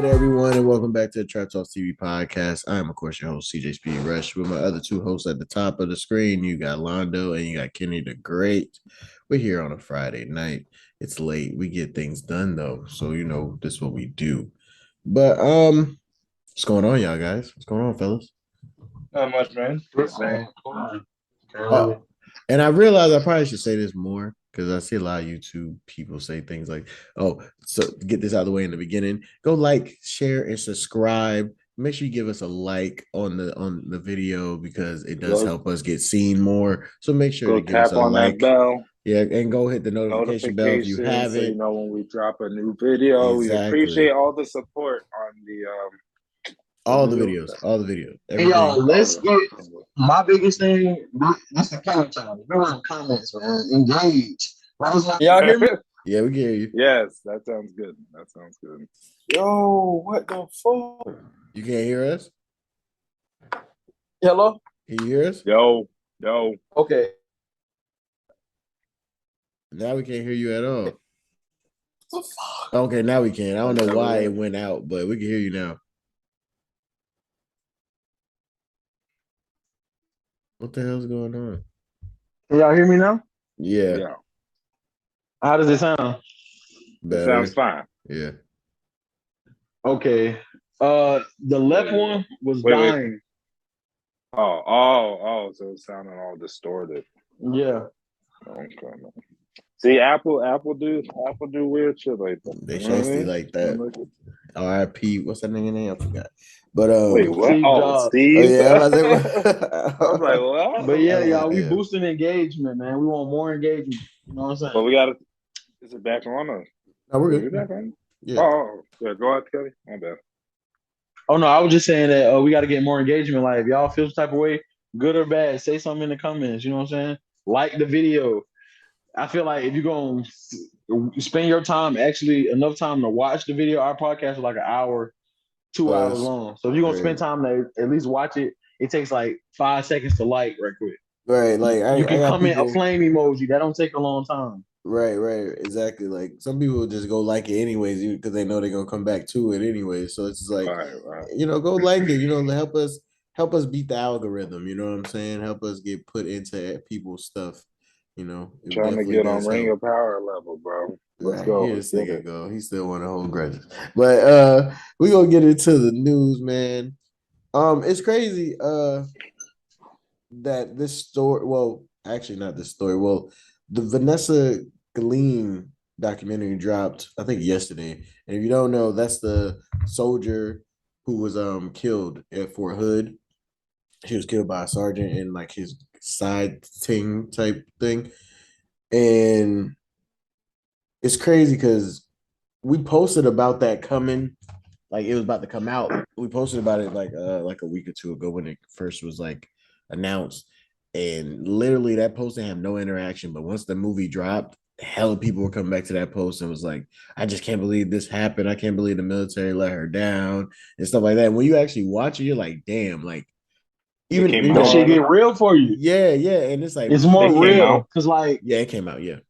good, everyone, and welcome back to the Trap Talk TV podcast. I am, of course, your host, CJ Speed Rush, with my other two hosts at the top of the screen. You got Londo and you got Kenny the Great. We're here on a Friday night. It's late. We get things done, though, so you know this is what we do. But what's going on, y'all guys? What's going on, fellas? Not much, man. Oh, and I realize I probably should say this more because I see a lot of YouTube people say things like, "Oh, so get this out of the way in the beginning. Go like, share, and subscribe. Make sure you give us a like on the video because it does help us get seen more. So make sure to give us tap a on that like. bell, Yeah, and go hit the notification bell if you so you haven't. know when we drop a new video. We Exactly. appreciate all the support on the All the videos, all the videos, Hey, y'all, everything. let's get my biggest thing. That's the comment time. Remember the comments, man. Engage. Y'all hear me? Yeah, we can hear you. Yes, that sounds good. That sounds good. Yo, what the fuck? You can't hear us? Hello? Can you hear us? Yo. Okay. Now we can't hear you at all. What the fuck? Okay, now we can. I don't know why it went out, but we can hear you now. What the hell's going on? Can y'all hear me now? Yeah. How does it sound? Better. It sounds fine. Yeah. Okay. The left one was dying. Oh, so it sounded all distorted. Yeah. Okay. See, Apple do weird shit like that. They shasty like that. R.I.P. What's that nigga name? I forgot. But wait, what? Steve Jobs. Steve. Oh, yeah, I was like, what? But yeah, y'all, we boosting engagement, man. We want more engagement. You know what I'm saying? But we gotta. Is it back on us? No, we're good. Is it back on? Yeah. Oh, yeah. Go ahead, Kelly. My bad. Oh no, I was just saying that we got to get more engagement. Like, if y'all feel some type of way, good or bad, say something in the comments. You know what I'm saying? Like the video. I feel like if you're going to spend your time, actually enough time to watch the video, our podcast is like an hour, 2 hours long. So if you're going to spend time to at least watch it, it takes like 5 seconds to like right quick. Right. Like you can comment a flame emoji. That don't take a long time. Right. Exactly. Like some people just go like it anyways because they know they're going to come back to it anyway. So it's just like, right. You know, go like it, you know, help us beat the algorithm. You know what I'm saying? Help us get put into people's stuff. You know, trying to get on Ring of Power level, bro. Let's go. Here's go. He still want to hold grudges, but we gonna get into the news, man. It's crazy. That this story. Well, actually, not this story. Well, the Vanessa Guillen documentary dropped, I think yesterday. And if you don't know, that's the soldier who was killed at Fort Hood. He was killed by a sergeant in like his side ting type thing. And it's crazy because we posted about that coming, like it was about to come out. We posted about it like a week or two ago when it first was like announced. And literally that post didn't have no interaction. But once the movie dropped, hell of people were coming back to that post and was like, I just can't believe this happened. I can't believe the military let her down and stuff like that. When you actually watch it, you're like, damn, like even that shit get real for you. Yeah, and it's like it's more real because like it came out, it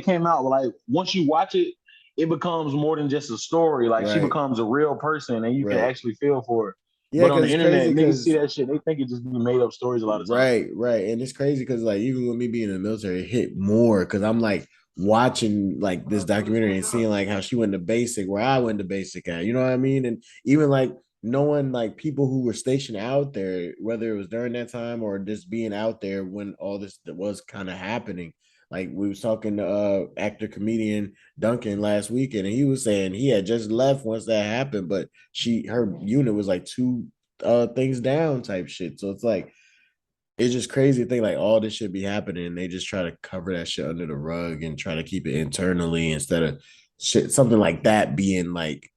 came out. But like once you watch it, it becomes more than just a story. Like she becomes a real person, and you can actually feel for her. Yeah, but on the internet, niggas see that shit, they think it just be made up stories a lot of times. Right, and it's crazy because like even with me being in the military, it hit more because I'm like watching like this documentary and seeing like how she went to basic where I went to basic at, you know what I mean, and even like knowing like people who were stationed out there, whether it was during that time or just being out there when all this was kind of happening. Like we was talking to actor comedian Duncan last weekend, and he was saying he had just left once that happened, but her unit was like two things down type shit. So it's like it's just crazy to think like all this should be happening, and they just try to cover that shit under the rug and try to keep it internally instead of shit something like that being like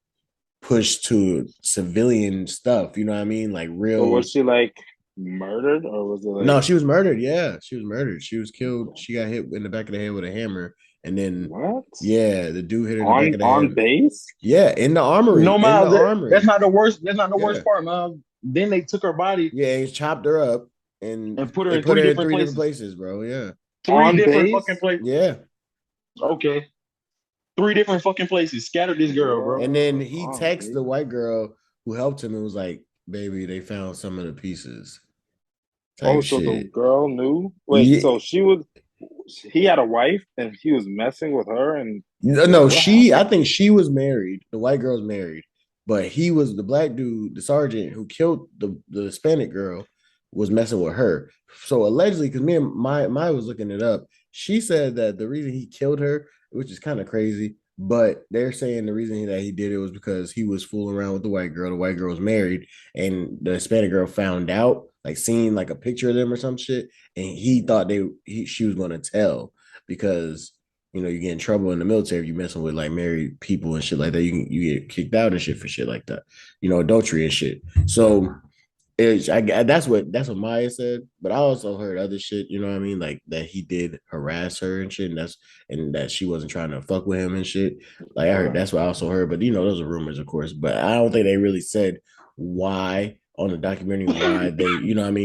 pushed to civilian stuff, you know what I mean? Like real. So was she like murdered or was it like... No, she was murdered. Yeah, she was murdered. She was killed. She got hit in the back of the head with a hammer. And then what? Yeah, the dude hit her in the back of the head. On base? Yeah, in the armory. No, man, armory. That's not the worst. That's not the worst part, man. Then they took her body. Yeah, he chopped her up and put her in three different places, bro. Yeah. Three different fucking places. Yeah. Okay. 3 different fucking places. Scattered this girl, bro. And then he texted the white girl who helped him and was like, "Baby, they found some of the pieces." So the girl knew. Wait, Yeah. so he had a wife and he was messing with her, and no, I think she was married. The white girl's married, but he was the black dude, the sergeant who killed the Hispanic girl, was messing with her. So allegedly, because me and Maya was looking it up, she said that the reason he killed her, which is kind of crazy, but they're saying the reason that he did it was because he was fooling around with the white girl. The white girl was married, and the Hispanic girl found out, like seeing like a picture of them or some shit, and he thought she was going to tell because you get in trouble in the military if you messing with like married people and shit like that. You get kicked out and shit for shit like that, adultery and shit. So that's what Maya said. But I also heard other shit, you know what I mean, like that he did harass her and shit, and that she wasn't trying to fuck with him and shit. Like I heard that's what I also heard, but those are rumors, of course. But I don't think they really said why on the documentary why they,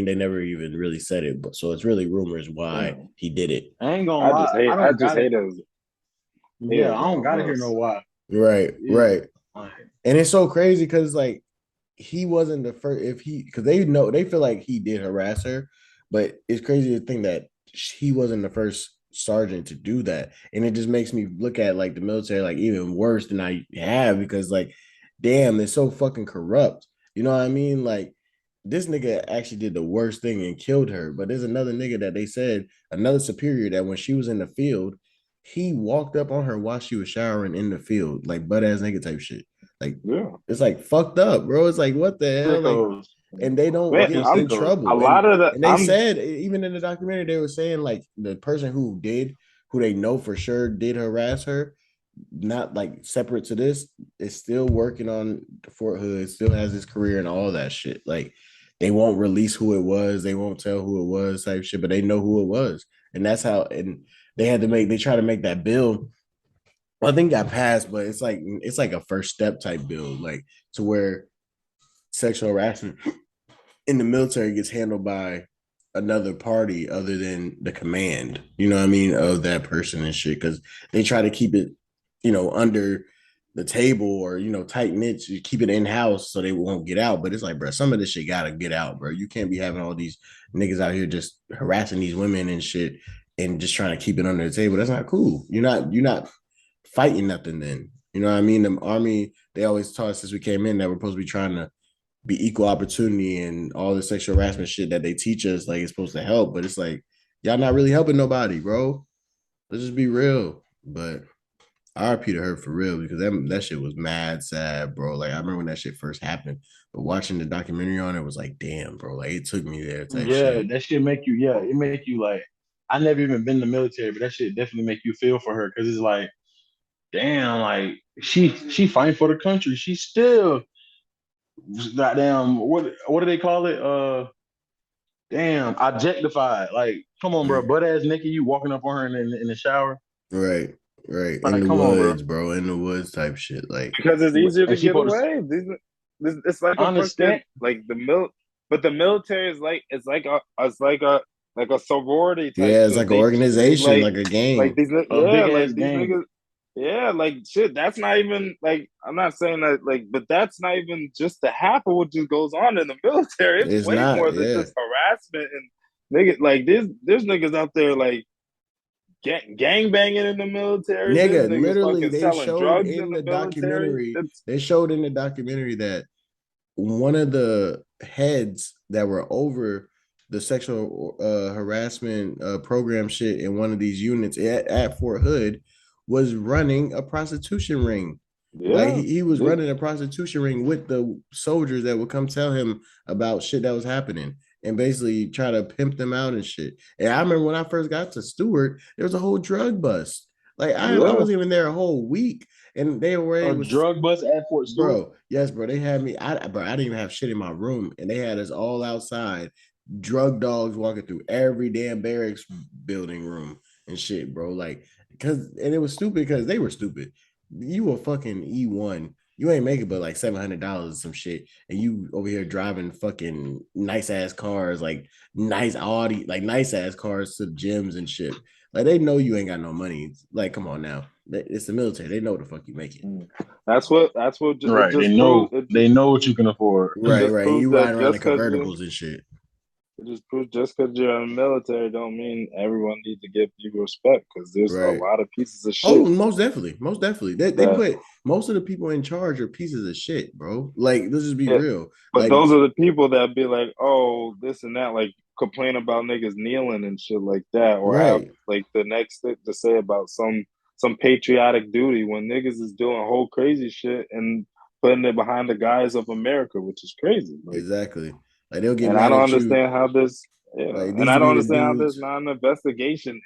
they never even really said it. But so it's really rumors why he did it. I ain't gonna lie. I just hate those. Yeah, I don't gotta hear no why. Right. And it's so crazy because like he wasn't the first. Because they feel like he did harass her, but it's crazy to think that he wasn't the first sergeant to do that, and it just makes me look at like the military like even worse than I have, because like, damn, they're so fucking corrupt. You know what I mean? Like this nigga actually did the worst thing and killed her, but there's another nigga that they said, another superior, that when she was in the field, he walked up on her while she was showering in the field, like butt ass nigga type shit. Like, it's like fucked up, bro. It's like, what the hell? Like, and they don't get in trouble. A lot of the, and they said, even in the documentary, they were saying like the person who they know for sure did harass her, not like separate to this, is still working on Fort Hood, still has his career and all that shit. Like, they won't release who it was, they won't tell who it was, type shit, but they know who it was, and that's how. And they try to make that bill. I think got passed, but it's like a first step type bill, like to where sexual harassment in the military gets handled by another party other than the command, you know what I mean, of that person and shit, because they try to keep it, under the table or, tight knit, you keep it in house so they won't get out. But it's like, bro, some of this shit gotta get out, bro. You can't be having all these niggas out here just harassing these women and shit and just trying to keep it under the table. That's not cool. You're not fighting nothing then. You know what I mean? The Army, they always taught us since we came in that we're supposed to be trying to be equal opportunity, and all the sexual harassment shit that they teach us, like, it's supposed to help, but it's like, y'all not really helping nobody, bro. Let's just be real. But RP to her for real, because that shit was mad sad, bro. Like, I remember when that shit first happened, but watching the documentary on it was like, damn, bro, like it took me there. Shit. That shit make you, it make you like, I never even been in the military, but that shit definitely make you feel for her, because it's like, damn, like she fighting for the country. She still goddamn, what do they call it? Damn, objectified. Like, come on, bro, butt ass naked, you walking up on her in the shower. Right. Like, in the woods, bro. In the woods type shit. Like, because it's easier to get away. It's like a fucking, like but the military is like like a sorority type. Yeah, it's like an organization, like a gang. Like these niggas. Yeah, like shit. That's not even like, I'm not saying that like, but that's not even just the half of what just goes on in the military. It's way more than just harassment and niggas. Like there's niggas out there like gang banging in the military. Nigga, literally, they showed in the documentary. They showed in the documentary that one of the heads that were over the sexual harassment program shit in one of these units at Fort Hood was running a prostitution ring. Yeah. Like he was running a prostitution ring with the soldiers that would come tell him about shit that was happening and basically try to pimp them out and shit. And I remember when I first got to Stewart, there was a whole drug bust. Like I wasn't even there a whole week, and they were a drug bust at Fort Stewart. Bro, yes, bro. They had me. I didn't even have shit in my room, and they had us all outside, drug dogs walking through every damn barracks building room and shit, bro. Like, and it was stupid because they were stupid. You were fucking E1. You ain't making but like $700 or some shit, and you over here driving fucking nice ass cars, like nice Audi, like nice ass cars to gyms and shit. Like they know you ain't got no money. Like, come on now, it's the military. They know what the fuck you making. That's what. Right. They know. They know what you can afford. Right. You riding around the convertibles and shit. It just proves just because you're in the military don't mean everyone needs to give you respect because there's a lot of pieces of shit. Oh, most definitely. They put most of the people in charge are pieces of shit, bro. Like, let's just be real. But like, those are the people that be like, oh, this and that, like complain about niggas kneeling and shit like that, or have like the next thing to say about some patriotic duty when niggas is doing whole crazy shit and putting it behind the guise of America, which is crazy. Like, exactly. Like they'll get and mad I don't at understand you. how this. Yeah, like, and I don't understand how there's not an investigation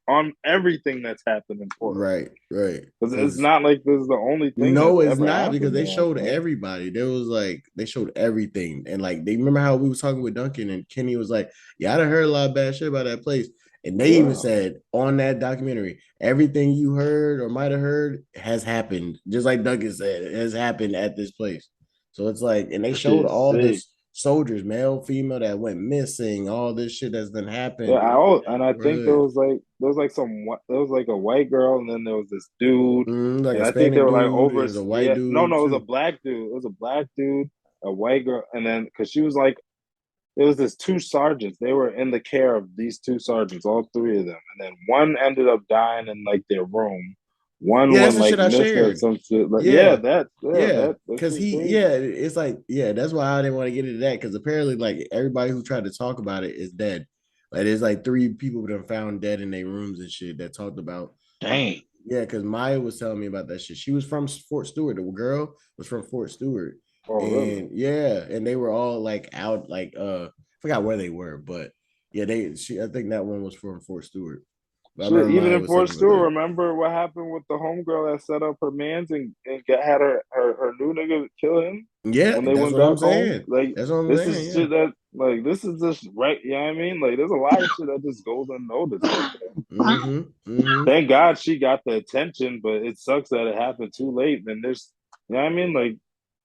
on everything that's happened in Portland. Right. Because it's not like this is the only thing. No, it's not because they showed everybody. There was like they showed everything, and like they remember how we was talking with Duncan and Kenny was like, "Yeah, I done heard a lot of bad shit about that place." And they even said on that documentary, everything you heard or might have heard has happened, just like Duncan said, it has happened at this place. So it's like, and they showed all this soldiers, male, female, that went missing, all this shit that's been happening. Yeah, I think there was like a white girl, and then there was this dude, like and I think they were like over. It was a white dude. No, it was a black dude. It was a black dude, a white girl, and then because she was like, it was this two sergeants. They were in the care of these two sergeants, all three of them, and then one ended up dying in like their room. One went like missing or some shit. Like, because it's like, that's why I didn't want to get into that because apparently, like everybody who tried to talk about it is dead. Like there's like 3 people that have found dead in their rooms and shit that talked about. Dang. Yeah, because Maya was telling me about that shit. She was from Fort Stewart. The girl was from Fort Stewart. Oh, and really? And they were all like out, like I forgot where they were, but yeah, I think that one was from Fort Stewart. Shit, even in Fort Stewart, remember what happened with the homegirl that set up her mans and had her new nigga kill him? Yeah, when they went back home. Like that's what I'm this saying. Is shit that like this is just right. You know what I mean? Like there's a lot of shit that just goes unnoticed. Thank God she got the attention, but it sucks that it happened too late. Then there's, you know what I mean? Like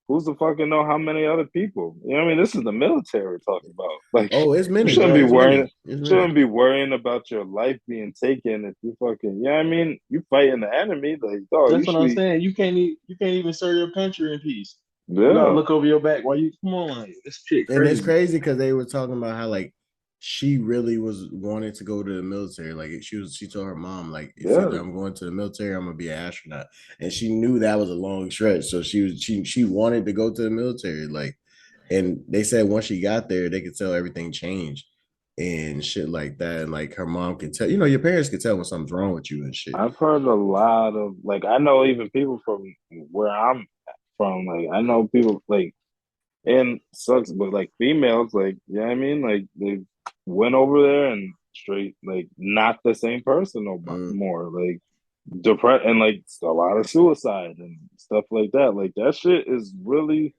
who's to fucking know how many other people? You know what I mean? This is the military we're talking about. Like, it's many. You shouldn't be worrying. Shouldn't be worrying about your life being taken if you fucking. You know what I mean? You fighting the enemy. Like, dog, that's what I'm saying. You can't even serve your country in peace. Yeah. You gotta look over your back while you come on. Like, this shit crazy. And it's crazy because they were talking about how like she really was wanting to go to the military. Like she told her mom, like, if I'm going to the military, I'm gonna be an astronaut. And she knew that was a long stretch. So she wanted to go to the military. Like, and they said once she got there, they could tell everything changed and shit like that. And like her mom can tell, your parents can tell when something's wrong with you and shit. I've heard a lot of like I know even people from where I'm from, like I know people like and sucks, but like females, like you know what I mean? Like they went over there and straight like not the same person no more. Like depressed and like a lot of suicide and stuff like that. Like that shit is really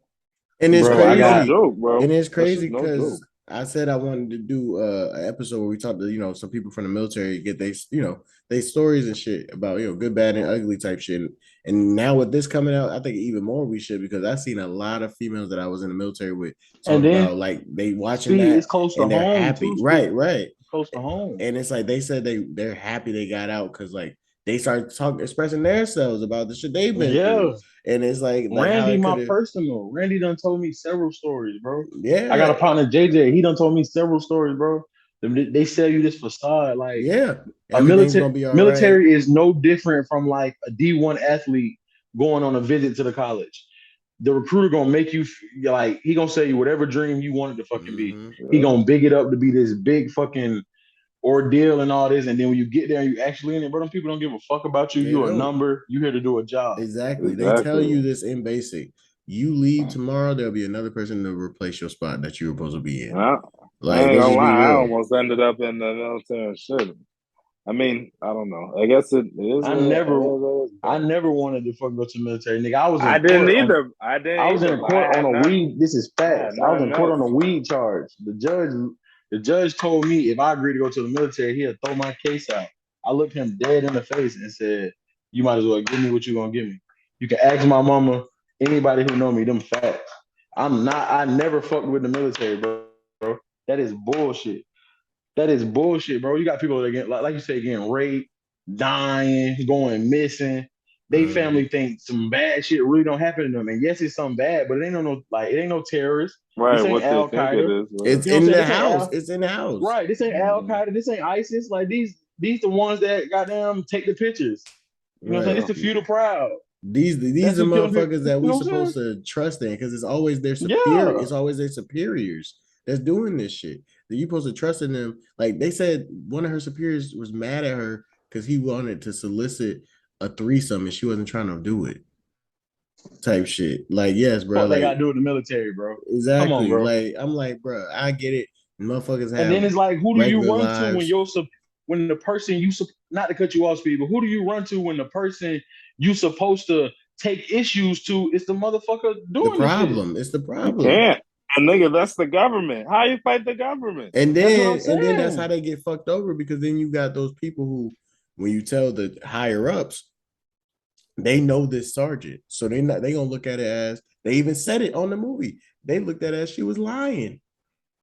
and it's crazy. No joke, bro. And it's crazy because I said I wanted to do an episode where we talk to some people from the military, get they stories and shit about good, bad, and ugly type shit. And now with this coming out, I think even more we should because I've seen a lot of females that I was in the military with talk about like they watching that it's close to and they're home happy, too, right, close to home. And it's like they said they're happy they got out because like they started expressing themselves about the shit they've been through. And it's like Randy, Randy done told me several stories, bro. Yeah. I got a partner, JJ. He done told me several stories, bro. They sell you this facade. Like, a military is no different from like a D1 athlete going on a visit to the college. The recruiter gonna make you like, he gonna sell you whatever dream you wanted to fucking be. He gonna big it up to be this big fucking ordeal and all this, and then when you get there and you actually in it, bro, them people don't give a fuck about you. You're a number. You here to do a job. Exactly. They tell you this in basic. You leave tomorrow, there'll be another person to replace your spot that you were supposed to be in. Like, I ain't gonna lie, I almost ended up in the military shit. I mean, I don't know. I guess it is. I never wanted to fucking go to the military, nigga. I was in court in court on a weed. This is facts. I was in court on a weed charge. The judge told me if I agreed to go to the military, he'll throw my case out. I looked him dead in the face and said, "You might as well give me what you're gonna give me. You can ask my mama, anybody who know me, them facts. I never fucked with the military, bro. That is bullshit. That is bullshit, bro. You got people that get like you say getting raped, dying, going missing. They family think some bad shit really don't happen to them. And yes, it's something bad, but it ain't no like it ain't no terrorist. Right, This ain't what they Al think it Qaeda. is. Right. It's You know what in I'm saying? the This ain't house. Al It's in the house. right. This ain't Al Qaeda. This ain't ISIS. Like these the ones that goddamn take the pictures. You know what I'm saying? Right. It's the few the proud. These That's are who killing people. motherfuckers that You we know what I'm supposed saying? to trust in because it's always their superior. Yeah. It's always their superiors that's doing this shit. That you supposed to trust in them. Like they said, one of her superiors was mad at her because he wanted to solicit a threesome and she wasn't trying to do it. Type shit. Like yes, bro. Fuck they Like gotta do with the military, bro. Come on, exactly. bro. Like I'm like, bro. I get it. Motherfuckers And have then it's like, who do you regular run to lives. when the person not to cut you off, Speed, but who do you run to when the person you supposed to take issues to is the motherfucker The doing the shit? problem. It's the You problem. can't. And nigga, that's the government. How you fight the government? That's what I'm And then that's saying. how they get fucked over because then you got those people who, when you tell the higher ups, they know this sergeant, so they gonna look at it as they even said it on the movie. They looked at it as she was lying.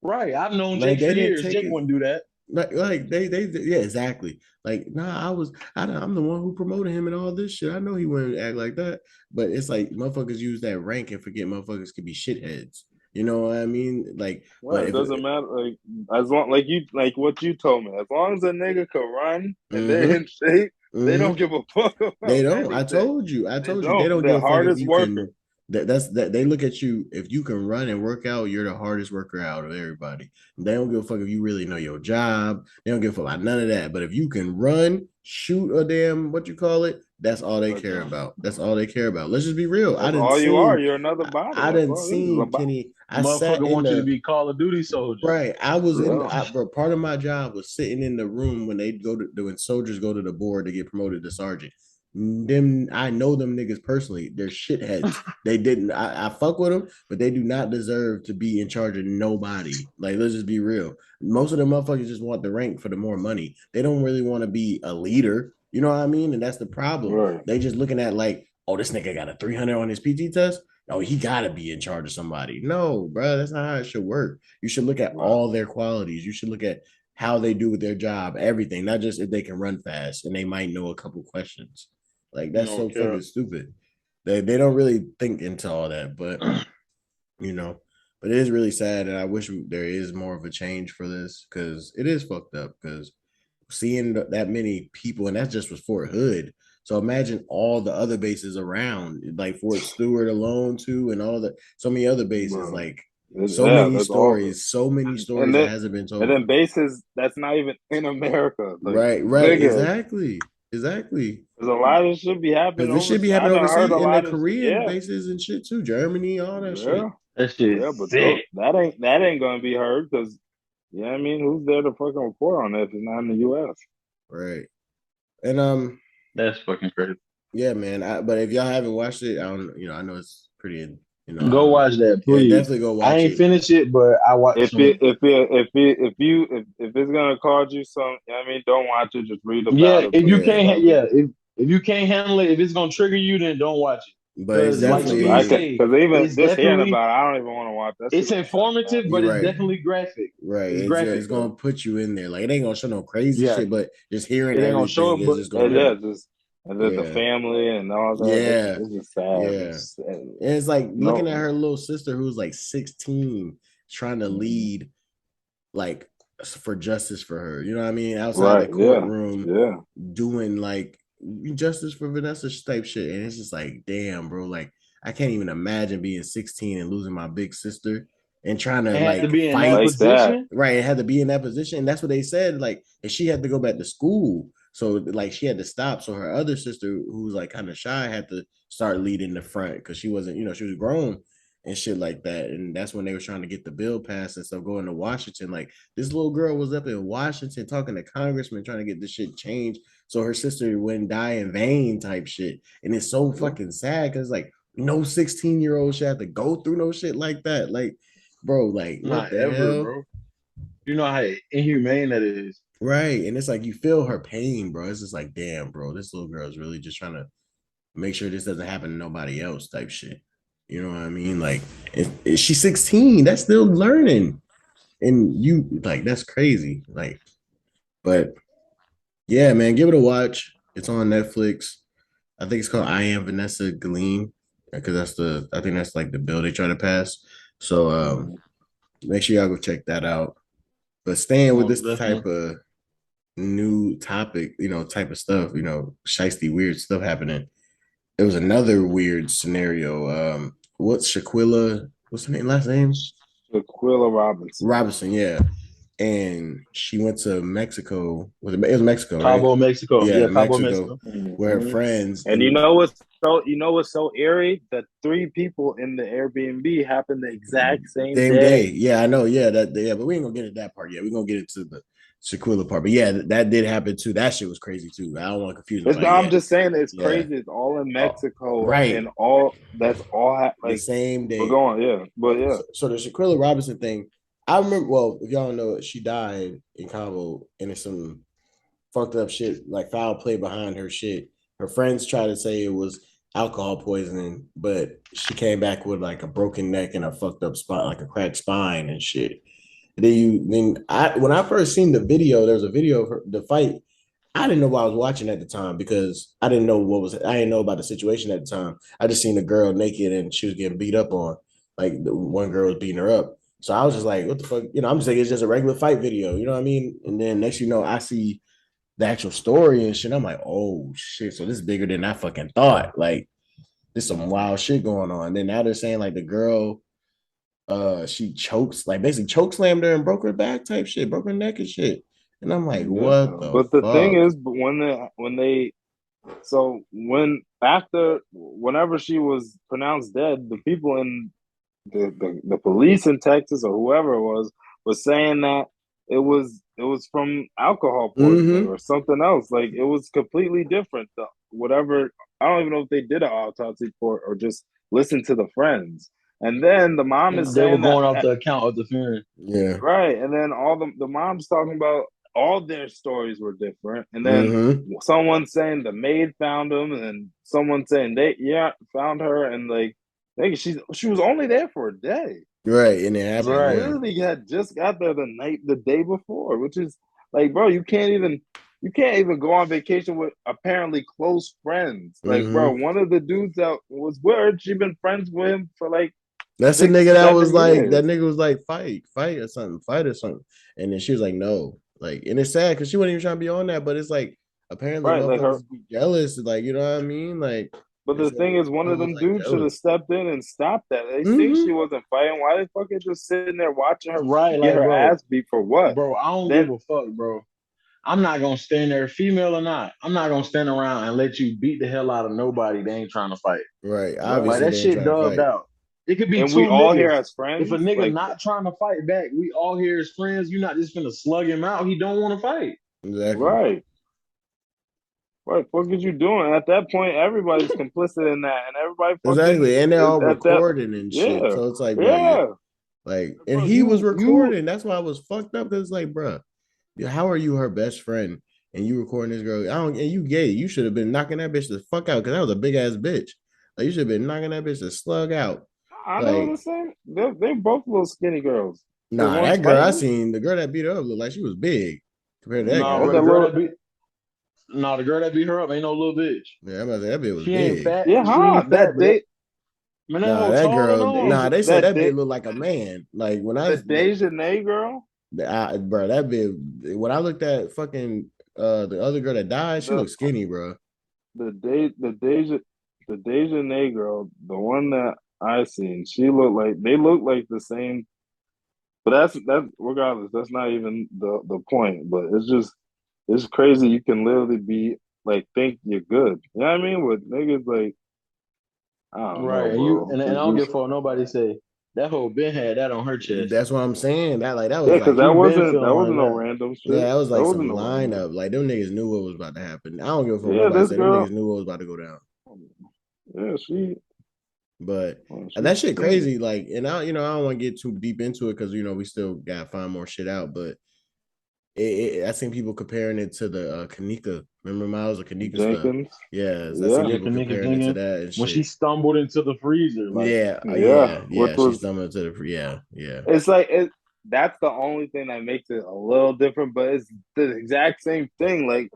Right. I've known Like Jake for they didn't years. take Jake it. wouldn't do that. Like they yeah, exactly. Like nah, I'm the one who promoted him and all this shit. I know he wouldn't act like that, but it's like motherfuckers use that rank and forget motherfuckers could be shitheads. You know what I mean? Like, Well, but it if doesn't matter. Like as long like what you told me, as long as a nigga can run and they're in shape, they don't give a fuck they about don't. anything. I They told you they don't. don't The give a fuck if hardest you worker. can. That's that they look at you if you can run and work out. You're the hardest worker out of everybody. They don't give a fuck if you really know your job. They don't give a fuck about none of that. But if you can run, shoot a damn what you call it, that's all they care about. That's all they care about. Let's just be real. That's all you are. You're another body. I That's didn't all it is. It's a seen body. Kenny. I sat Motherfucker in want you to the be Call of Duty soldier. right. I was in. Yeah. But part of my job was sitting in the room when they go to when soldiers go to the board to get promoted to sergeant. Them, I know them niggas personally. They're shitheads. They didn't. I fuck with them, but they do not deserve to be in charge of nobody. Like, let's just be real. Most of the motherfuckers just want the rank for the more money. They don't really want to be a leader. You know what I mean? And that's the problem. Right. They just looking at like, oh, this nigga got a 300 on his PT test. Oh, he got to be in charge of somebody. No, bro, that's not how it should work. You should look at all their qualities. You should look at how they do with their job, everything, not just if they can run fast and they might know a couple questions. Like that's so fucking stupid. They don't really think into all that, but you know, but it is really sad, and I wish there is more of a change for this because it is fucked up. Because seeing that many people, and that's just was Fort Hood. So imagine all the other bases around, like Fort Stewart alone too, and all the so many other bases, like so many stories that hasn't been told. And then bases that's not even in America. Like, right, exactly. Exactly. Because a lot of shit be happening. Because this should be happening overseas in the Korean bases and shit too, Germany, all that shit. That shit. Yeah, but that ain't gonna be heard because I mean, who's there to fucking report on that if it's not in the U.S. Right. And that's fucking crazy. Yeah, man. But if y'all haven't watched it, I don't. I know it's pretty. Go watch that, please. Yeah, definitely go watch it. I ain't finished it, but I watched if it's gonna cause you some, I mean, don't watch it. Just read about it. If you can't, if you can't handle it, if it's gonna trigger you, then don't watch it. But it's definitely because even just hearing about it, I don't even want to watch that. It's informative, but it's definitely graphic. Right, it's graphic. It's gonna put you in there. Like it ain't gonna show no crazy shit, but just hearing it ain't gonna show it. Is just gonna and then the family and all that. Yeah, it's just sad. Yeah, and it's like looking at her little sister who's like 16, trying to lead, like for justice for her. You know what I mean? Outside the courtroom, doing like justice for Vanessa type shit, and it's just like, damn, bro. Like I can't even imagine being 16 and losing my big sister and trying to like be fight. In that position. Right, it had to be in that position. And that's what they said. Like, and she had to go back to school. So like she had to stop. So her other sister, who was like kind of shy, had to start leading the front because she wasn't, she was grown and shit like that. And that's when they were trying to get the bill passed and stuff going to Washington. Like this little girl was up in Washington talking to congressmen trying to get this shit changed so her sister wouldn't die in vain type shit. And it's so fucking sad because like no 16-year-old should have to go through no shit like that. Like, bro, like not ever, bro. You know how inhumane that is. Right. And it's like you feel her pain, bro. It's just like, damn, bro, this little girl is really just trying to make sure this doesn't happen to nobody else type shit. You know what I mean? Like, she's 16. That's still learning. and you like that's crazy. Like, but yeah, man, give it a watch. It's on Netflix. I think it's called I Am Vanessa Guillen because I think that's like the bill they try to pass. So make sure y'all go check that out. But staying with this type of new topic, type of stuff, shiesty weird stuff happening. There was another weird scenario. What's Shanquella? What's her last name? Shanquella Robinson. Robinson, yeah. And she went to Mexico. It was Mexico, Cabo, right? Mexico. Yeah, Cabo, Mexico. Where her friends. And you know what's so eerie? That 3 people in the Airbnb happened the exact same day. Yeah, I know. Yeah, but we ain't gonna get into that part yet. We're gonna get into the Shaquilla part. But yeah, that did happen too. That shit was crazy too. I don't want to confuse it. I'm just saying it's crazy. It's all in Mexico, right? And that's all like the same day. We're going, yeah. But yeah. So the Shanquella Robinson thing, I remember. Well, if y'all don't know, she died in Cabo, and it's some fucked up shit, like foul play behind her shit. Her friends tried to say it was alcohol poisoning, but she came back with like a broken neck and a fucked up spot, like a cracked spine and shit. When I first seen the video, there was a video of the fight. I didn't know what I was watching at the time because I didn't know about the situation at the time. I just seen the girl naked and she was getting beat up on. Like the one girl was beating her up. So I was just like, what the fuck? I'm just like, it's just a regular fight video. You know what I mean? And then next I see the actual story and shit. I'm like, oh shit. So this is bigger than I fucking thought. Like, there's some wild shit going on. And then now they're saying like the girl, she basically choke slammed her and broke her back type shit, broke her neck and shit. And I'm like, what the But the fuck? thing is, whenever she was pronounced dead, the people in the police in Texas or whoever it was saying that it was from alcohol poisoning or something else. Like it was completely different. Whatever, I don't even know if they did an autopsy for it or just listened to the friends. And then the mom is they saying were going off the account of the parent. Yeah. Right. And then all the mom's talking about all their stories were different. And then someone saying the maid found them and someone saying they found her and like she was only there for a day. Right. And it happened. She literally had just got there the day before, which is like, bro, you can't even go on vacation with apparently close friends. Like, bro, one of the dudes that was with her, she been friends with him for like that's a nigga that was like that nigga was like fight or something. And then she was like, no. Like, and it's sad because she wasn't even trying to be on that, but it's like apparently motherfuckers be jealous, like, you know what I mean? Like, but the thing is, one of them dudes should have stepped in and stopped that. They think she wasn't fighting. Why the fuck is just sitting there watching her get her ass beat for what? Bro, I don't give a fuck, bro. I'm not gonna stand there, female or not. I'm not gonna stand around and let you beat the hell out of nobody that ain't trying to fight. Right. Obviously, like that shit dubbed out. It could be and two we all niggas. here as friends. If a nigga not trying to fight back, we all here as friends. You're not just gonna slug him out. He don't want to fight. Exactly. Right. What the fuck is you doing? At that point, everybody's complicit in that, and everybody exactly, and they're all recording and shit. So it's like, bro, and he was recording. That's why I was fucked up. Because like, bro, how are you her best friend and you recording this girl? And you gay. You should have been knocking that bitch the fuck out because that was a big ass bitch. Like you should have been knocking that bitch the slug out. I know what I'm saying. They're both little skinny girls. Nah, that girl I seen, the girl that beat her up looked like she was big compared to that girl. The girl that beat her up ain't no little bitch. Yeah, I'm about to say that bitch was she big. Ain't fat. Yeah, that girl. They said that bitch looked like a man. Like when the Dejanay girl. Bro, that bitch. When I looked at fucking the other girl that died, she looked skinny, bro. The Dejanay girl, the one that I seen, they look like the same. But that's regardless. That's not even the point. But it's crazy. You can literally be like think you're good. You know what I mean? With niggas like, I don't know, bro. And I don't give a fuck. Nobody say that whole Ben had that on her chest. That's what I'm saying. That was because that wasn't no random shit. Yeah, that was like some lineup. Like them niggas knew what was about to happen. I don't give a fuck what nobody said. Them niggas knew what was about to go down. Yeah, But that shit crazy. Like, and I don't want to get too deep into it because we still gotta find more shit out. But I seen people comparing it to the Kanika. Remember Miles or Kanika Jenkins? Stuff? Yeah, people comparing it to that and shit. When she stumbled into the freezer. Like, she stumbled into the yeah. It's like that's the only thing that makes it a little different, but it's the exact same thing. Like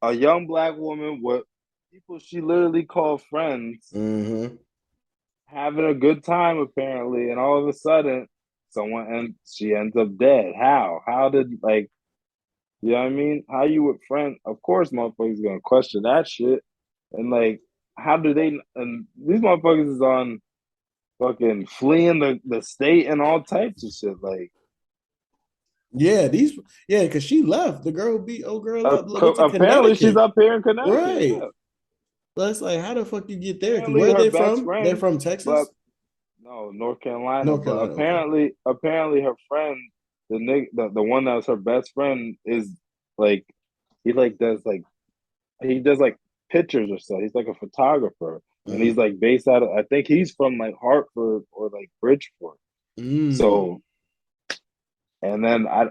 a young black woman with people she literally called friends, having a good time apparently, and all of a sudden, she ends up dead. How? How did like? You know what I mean? How you with friends? Of course, motherfuckers gonna question that shit, and like, how do they? And these motherfuckers is on fucking fleeing the state and all types of shit. Like, because she left. The girl beat old girl up. Went to apparently she's up here in Connecticut. Right. Yeah. That's like, how the fuck you get there? Because Apparently where are they her best from? friend, They're from Texas? but no, North Carolina. North But Carolina, apparently her friend, the one that was her best friend is like, he does pictures or so. He's like a photographer. And he's like based out of, I think he's from like Hartford or like Bridgeport. So, and then I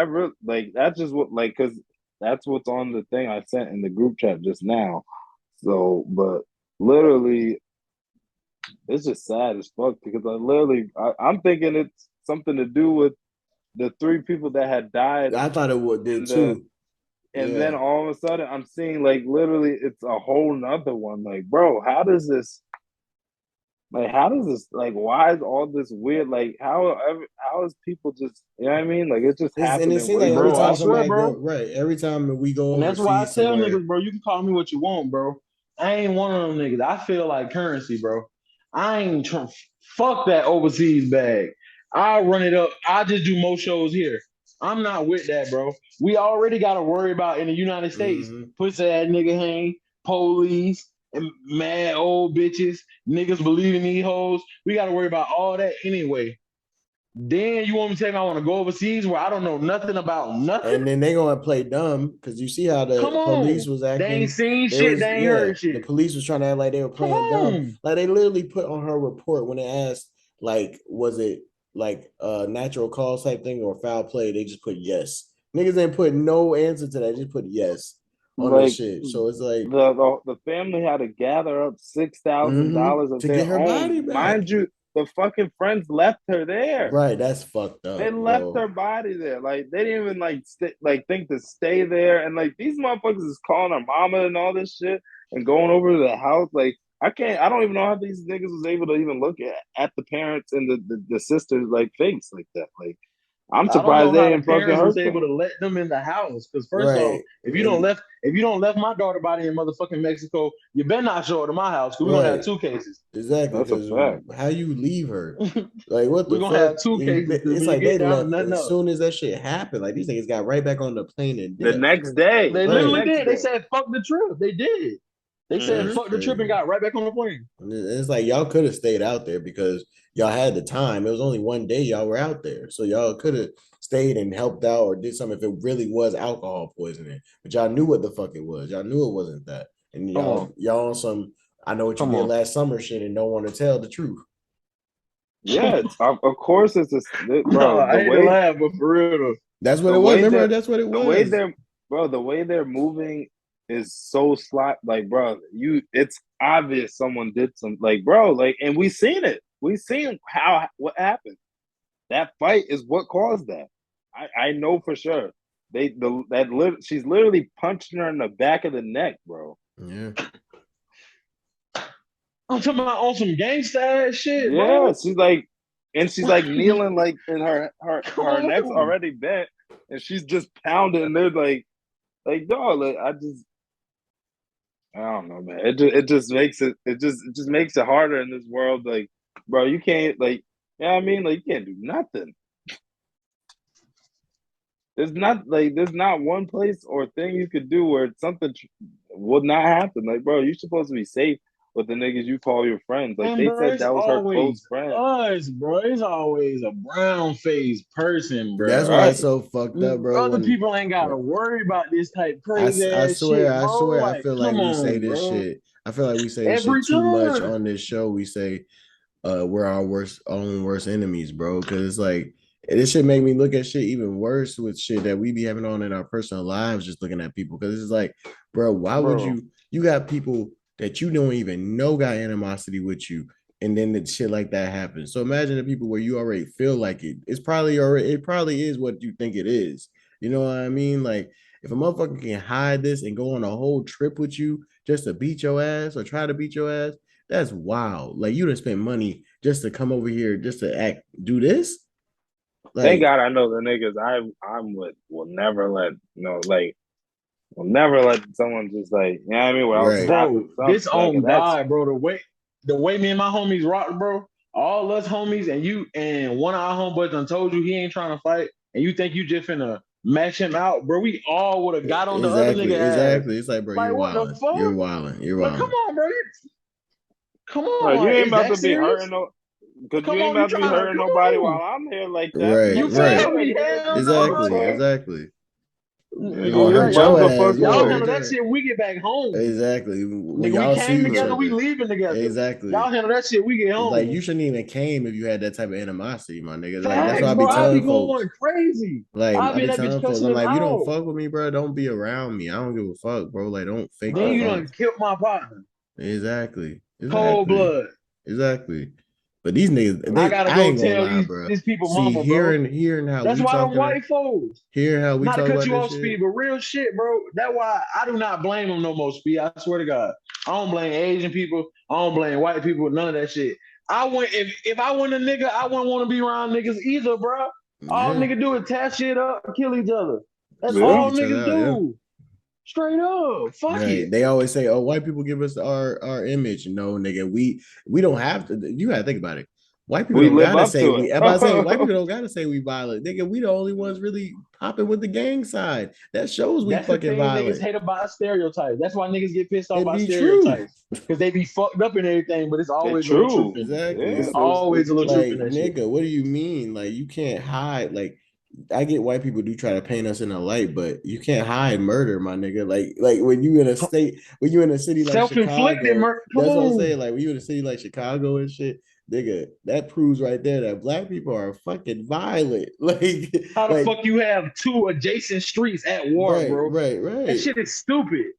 really like, that's just what, like, cause that's what's on the thing I sent in the group chat just now. So, but literally, it's just sad as fuck because I'm thinking it's something to do with the 3 people that had died. I thought it did too. And then all of a sudden, I'm seeing like literally, it's a whole nother one. Like, bro, how does this? Like, why is all this weird? Like, how is people just, you know what I mean? Like, it's just happening. And it seems like every time somebody right, every time we go, and that's why I tell niggas, bro, you can call me what you want, bro. I ain't one of them niggas. I feel like currency, bro. I ain't fuck that overseas bag. I'll run it up. I just do more shows here. I'm not with that, bro. We already got to worry about in the United States, pussy ass nigga hang, police, and mad old bitches, niggas believing these hoes. We got to worry about all that anyway. Then you want me to tell me I want to go overseas where I don't know nothing about nothing? And then they gonna play dumb because you see how the police was acting. They ain't seen shit, they ain't heard shit. The police was trying to act like they were playing dumb. Like they literally put on her report when they asked, like, was it like a natural cause type thing or foul play? They just put yes. Niggas didn't put no answer to that, just put yes on like, the shit. So it's like the family had to gather up $6,000 to get her body back. Mind you, the fucking friends left her there. Right, that's fucked up. They left her body there. Like they didn't even think to stay there. And like these motherfuckers is calling her mama and all this shit and going over to the house. Like I don't even know how these niggas was able to even look at the parents and the sisters like face like that. Like I'm surprised they didn't fucking hurt was able to let them in the house. Because first off, if you don't left my daughter body in motherfucking Mexico, you better not show her to my house because we're gonna have 2 cases. Exactly. Because how you leave her? Like what the we're gonna have 2 cases. It's like they left as soon as that shit happened. Like these niggas got right back on the plane and the next day. They literally did. They said fuck the trip. They did. They said fuck the trip and got right back on the plane. It's like y'all could have stayed out there because y'all had the time. It was only one day y'all were out there. So y'all could have stayed and helped out or did something if it really was alcohol poisoning. But y'all knew what the fuck it was. Y'all knew it wasn't that. And y'all on some I know what you did last summer shit and don't want to tell the truth. Yeah, of course it's bro. No, I ain't laugh, but for real though. That's what it was. Remember, that's what it was. The way they're moving is so like, bro, it's obvious someone did some, like, bro, like, and we seen it. We seen what happened. That fight is what caused that. I know for sure. She's literally punching her in the back of the neck, bro. Yeah. I'm talking about on some gangsta ass shit, yeah, bro. She's like kneeling, like, and her neck's already bent, and she's just pounding, and they're like, dog, like, I don't know, man. It just makes it makes it harder in this world. Like, bro, you can't, like, you know what I mean? Like, you can't do nothing. There's not one place or thing you could do where something would not happen. Like, bro, you're supposed to be safe with the niggas you call your friends. Like, they said that was her close friend. Us, bro. It's always a brown-faced person, bro. That's why it's so fucked up, bro. Other people ain't got to worry about this type crazy ass shit, bro. I feel like we say this shit. I feel like we say this shit too much on this show. We say we're our own worst enemies, bro. Because it's like, this shit make me look at shit even worse with shit that we be having on in our personal lives, just looking at people. Because it's like, bro, why would you got people that you don't even know got animosity with you, and then the shit like that happens. So imagine the people where you already feel like it probably is what you think it is. You know what I mean? Like if a motherfucker can hide this and go on a whole trip with you just to beat your ass or try to beat your ass, that's wild. Like you done spend money just to come over here just to do this. Like, thank God I know the niggas I'm with will never let will never let someone just like, you know what I mean? Right. Bro, this on God, bro. The way me and my homies rock, bro. All us homies and you and one of our homeboys done told you he ain't trying to fight, and you think you just finna match him out, bro. We all would have got on the other nigga ass. Exactly. It's like, bro, like, you're wilding. You're wilding. You're wilding. Like, come on, bro. Come on. Bro, you ain't about to be hurting because you ain't about to be hurting nobody while I'm here like that. Right, you feel me? Exactly. Y'all handle that shit when we get back home. Exactly. When we came together, we leaving together. Exactly. Y'all handle that shit, we get home. Like you shouldn't even came if you had that type of animosity, my nigga. Facts, like that's what I be telling folks. Going crazy. Like I be telling folks, I'm like, you don't fuck with me, bro. Don't be around me. I don't give a fuck, bro. Like don't fake. Then you done killed my partner. Exactly. Cold blood. Exactly. But these niggas, I gotta go tell these people, mama, bro. Hearing how that's why I'm white folks. Hearing how we not talk to cut about you off, shit. Speed, but real shit, bro. That's why I do not blame them no more, Speed. I swear to God, I don't blame Asian people. I don't blame white people. None of that shit. If I went a nigga, I wouldn't want to be around niggas either, bro. All niggas do is tear shit up, kill each other. That's all niggas do. Yeah. Straight up, fuck it. They always say, "Oh, white people give us our image." No, nigga, we don't have to. You gotta think about it. White people don't gotta say we. I'm about to say white people don't gotta say we violent. Nigga, we the only ones really popping with the gang side. That shows we fucking violent. Niggas hate about stereotypes. That's why niggas get pissed off by stereotypes because they be fucked up and everything. But it's always true. Exactly. It's always a little truth in that nigga, shit. What do you mean? Like you can't hide. Like I get white people do try to paint us in a light, but you can't hide murder, my nigga. Like when you in a state, when you in a city like self-inflicted murder. That's what I'm saying. Like when you in a city like Chicago and shit. Nigga, that proves right there that black people are fucking violent. Like how the fuck you have two adjacent streets at war, bro? Right. That shit is stupid.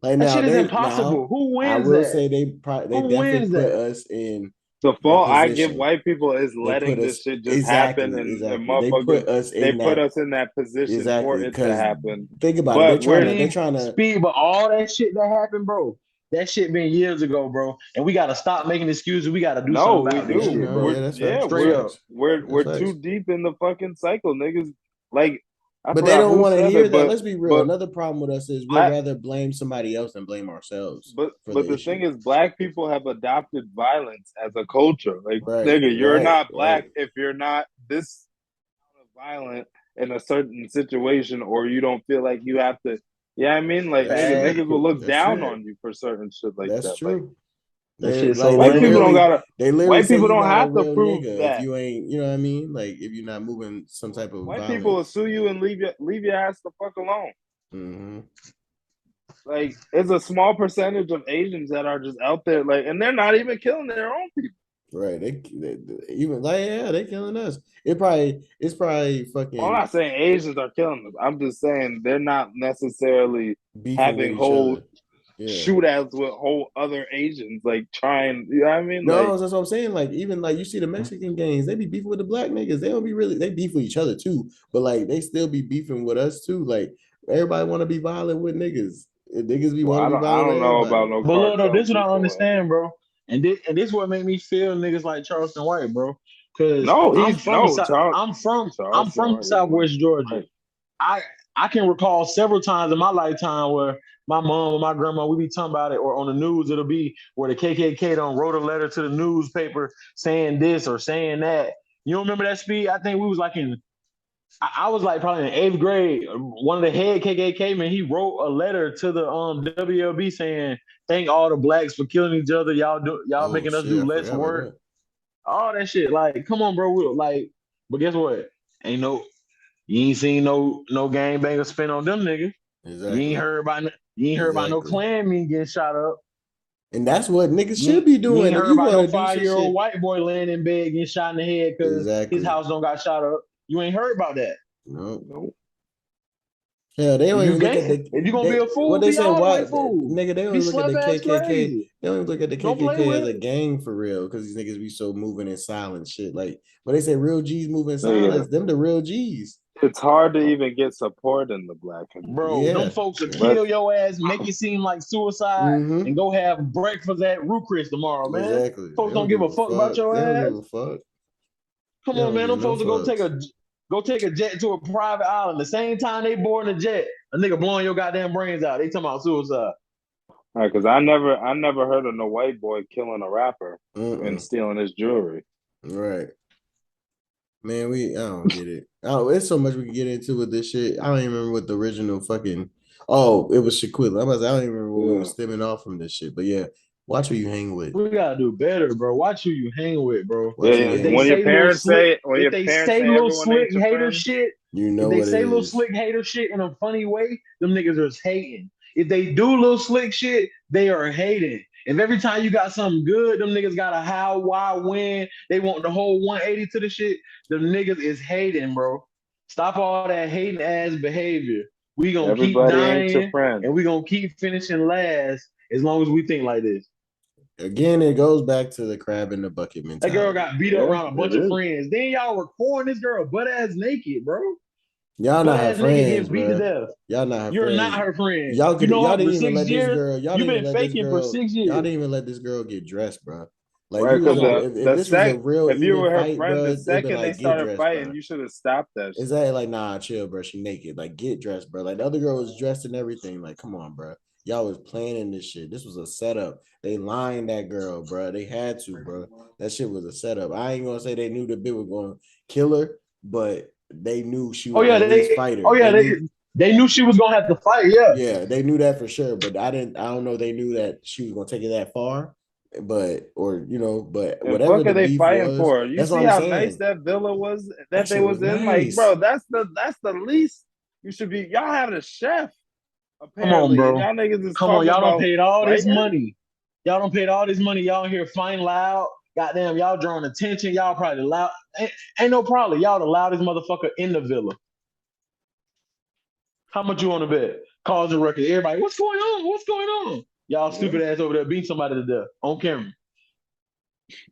Like that shit is impossible. Who wins? I will say they definitely put us in. The fault I give white people is letting this shit just happen, and motherfuckers they put us in that position for it to happen. Think about it. They're trying to Speed, but all that shit that happened, bro. That shit been years ago, bro, and we gotta stop making excuses. We gotta do something about this shit, bro. We're too deep in the fucking cycle, niggas. Like, but they don't want to hear that. Let's be real. Another problem with us is we'd rather blame somebody else than blame ourselves. But the thing is, black people have adopted violence as a culture. Like, nigga, you're not black if you're not this violent in a certain situation, or you don't feel like you have to. Yeah, I mean, like niggas will look down on you for certain shit like that. That's true. White people don't gotta. White people don't have to prove that if you ain't. You know what I mean? Like if you're not moving some type of. White people will sue you and leave your ass the fuck alone. Mm-hmm. Like it's a small percentage of Asians that are just out there, like, and they're not even killing their own people. Right, they even they killing us. It's probably fucking. I'm not saying Asians are killing us. I'm just saying they're not necessarily having whole shootouts with whole other Asians, like trying. You know what I mean? No, that's what I'm saying. Like even like you see the Mexican gangs, they be beefing with the black niggas. They don't be really. They beef with each other too, but like they still be beefing with us too. Like everybody want to be violent with niggas. Niggas be want to be violent. I don't know about no. But look, this is what I understand, bro. And this what made me feel niggas like Charleston White, bro. Cause I'm from Southwest Georgia. I can recall several times in my lifetime where my mom or my grandma, we be talking about it, or on the news, it'll be where the KKK done wrote a letter to the newspaper saying this or saying that. You don't remember that, Speed? I think we was like I was like probably in 8th grade. One of the head KKK men, he wrote a letter to the WLB saying, "Thank all the blacks for killing each other. Y'all making us do less work." All that shit. Like, come on, bro. But guess what? You ain't seen no gangbanger spin on them niggas. Exactly. You ain't heard about no Klan men getting shot up. And that's what niggas should be doing. You ain't heard about no 5-year-old white boy laying in bed getting shot in the head because his house don't got shot up. You ain't heard about that. No. Hell, they don't even look at the. If you gonna be a fool, What they be say? all the Why, way fool. nigga? They don't Be even look at slap the ass KKK. crazy. They don't even look at the Don't play KKK as with a it. gang for real, because these niggas be so moving in silence shit. Like, but they say real G's move in Yeah. silence. Them the real G's. It's hard to even get support in the black community. Bro, them folks will kill your ass, make it seem like suicide, and go have breakfast at Root Chris tomorrow, man. Exactly. Folks don't give a fuck about your They ass. don't give a fuck. Come on, man. Them folks will go take a jet to a private island. The same time they board a jet, a nigga blowing your goddamn brains out. They talking about suicide. All right, because I never heard of no white boy killing a rapper and stealing his jewelry. Right. Man, I don't get it. Oh, it's so much we can get into with this shit. I don't even remember what the original fucking. Oh, it was Shanquella. I don't even remember what we were stemming off from this shit. But yeah, watch who you hang with. We gotta do better, bro. Watch who you hang with, bro. When your parents say little slick hater shit, you know if what they say little slick hater shit in a funny way, them niggas are hating. If they do little slick shit, they are hating. If every time you got something good, them niggas got a how, why, when, they want the whole 180 to the shit, them niggas is hating, bro. Stop all that hating ass behavior. We gonna keep dying, and we gonna keep finishing last as long as we think like this. Again, it goes back to the crab in the bucket mentality. That girl got beat up around a bunch of friends. Then y'all recording this girl butt ass naked, bro. Y'all not her friends, beat to death. Y'all not her You're friends. not her friend. Y'all y'all didn't even let this girl. You've been faking for 6 years. Y'all didn't even let this girl get dressed, bro. Like, right, if this was a real, if you were her fight, friend, bro, the second like, they started dressed, fighting, bro. you should have stopped that shit. Exactly, like, nah, chill, bro. She naked. Like, get dressed, bro. Like, the other girl was dressed and everything. Like, come on, bro. Y'all was planning this shit. This was a setup. They lined that girl, bro. They had to, bro. That shit was a setup. I ain't gonna say they knew the bitch was gonna kill her, but they knew she was at least fight her. They knew she was gonna have to fight. Yeah, they knew that for sure. But I don't know. They knew that she was gonna take it that far. But whatever what are they fighting for? You that's see what I'm how saying. Nice that villa was that they was in? Nice. Like, bro, that's the least you should be. Y'all have a chef. Come on, Apparently, bro. y'all niggas is Come on, y'all done paid all this money. Y'all done paid all this money. Y'all here fighting loud. Goddamn, y'all drawing attention. Y'all probably loud. Ain't no problem. Y'all the loudest motherfucker in the villa. How much you want to bet? Calls and records. Everybody, what's going on? What's going on? Y'all stupid ass over there beating somebody to death on camera.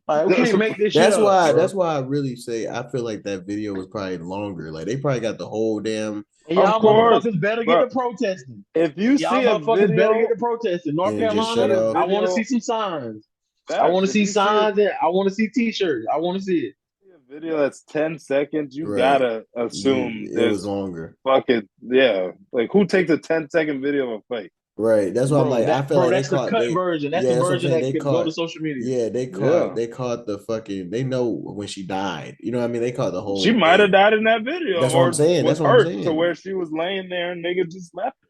Like, we can't make this shit up. That's why I really say I feel like that video was probably longer. Like, they probably got the whole damn. And y'all motherfuckers better get to protesting. If you see a video, better get to protesting. North Carolina, I want to see some signs. I want to see signs. And I want to see T-shirts. I want to see it. A video that's 10 seconds, you gotta assume it was longer. Fucking like, who takes a 10-second video of a fight? Right, that's why I'm like, I feel like that's the cut version. That's the version that could go to social media. Yeah, they caught the fucking. They know when she died. You know what I mean? They caught the whole. She might have died in that video. That's what I'm saying. That's what I'm saying. To where she was laying there and nigga just left her.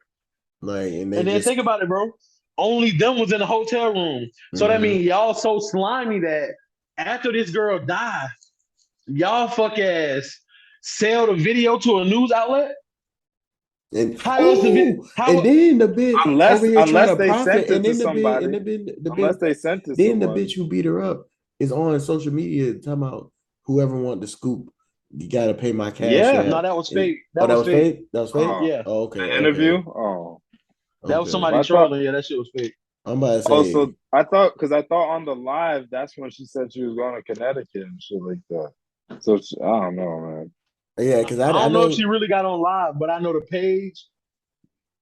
Like, and then think about it, bro. Only them was in the hotel room, so that means y'all so slimy that after this girl died, y'all fuck ass sell the video to a news outlet. And then the bitch unless they sent it to somebody. Unless they sent it. Then the bitch who beat her up is on social media talking about whoever want the scoop. You gotta pay my cash. Yeah, no, that was fake. That was fake. That was fake. Yeah. Oh, okay. Interview. Oh, that was somebody trolling. Yeah, that shit was fake. I'm about to say. Also, I thought on the live, that's when she said she was going to Connecticut and shit like that. So I don't know, man. Yeah, because I don't know if she really got on live, but I know the page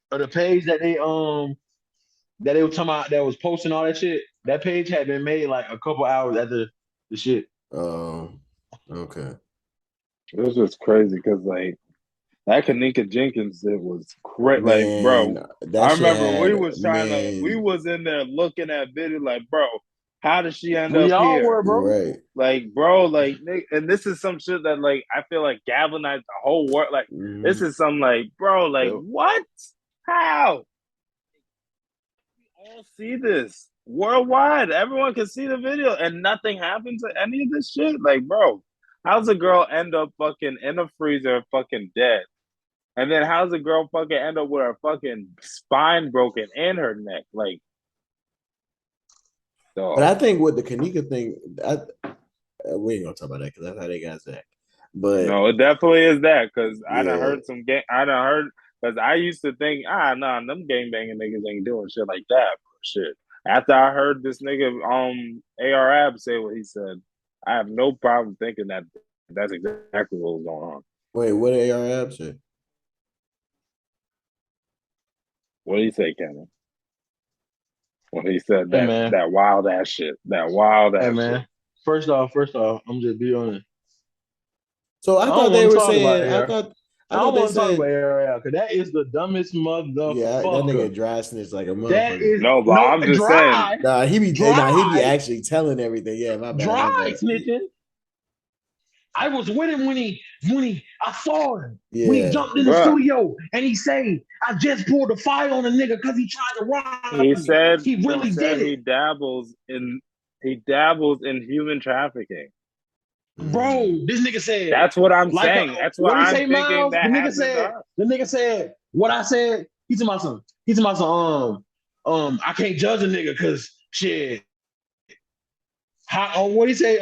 that they were talking about that was posting all that shit. That page had been made like a couple hours after the shit. Oh, okay. It was just crazy because like that Kanika Jenkins, it was great. Like, bro, I remember we was in there looking at video like, bro, how did she end up here? Were, bro. Right. Like, bro, like, and this is some shit that, like, I feel like galvanized the whole world. Like, this is some, like, bro, like, what? How? We all see this worldwide. Everyone can see the video, and nothing happens to any of this shit. Like, bro, how's a girl end up fucking in a freezer, fucking dead? And then how's a girl fucking end up with her fucking spine broken in her neck? Like, but I think with the Kanika thing, we ain't gonna talk about that because that's how they got Zach. But no, it definitely is that because I done heard Because I used to think, nah, them gangbanging niggas ain't doing shit like that. But shit. After I heard this nigga AR-Ab say what he said, I have no problem thinking that that's exactly what was going on. Wait, what did AR-Ab say? What did he say, Kenny? When he said that wild ass shit. That wild ass shit. First off, I'm just be honest. So I thought they were saying, I don't want to talk about AR because that is the dumbest motherfucker. Yeah, that nigga dry snitch like a motherfucker. That is but I'm just saying. Nah, he be actually telling everything. Yeah, my bad. Dry snitching. I was with him when I saw him. Yeah. When he jumped in the studio and he said, I just pulled a fire on a nigga because he tried to rob me. He said he really did it. He dabbles in human trafficking. Bro, this nigga said. That's what I'm saying. That's what I'm thinking. Miles? That the nigga said what I said. He's to my son. I can't judge a nigga because shit. What he say?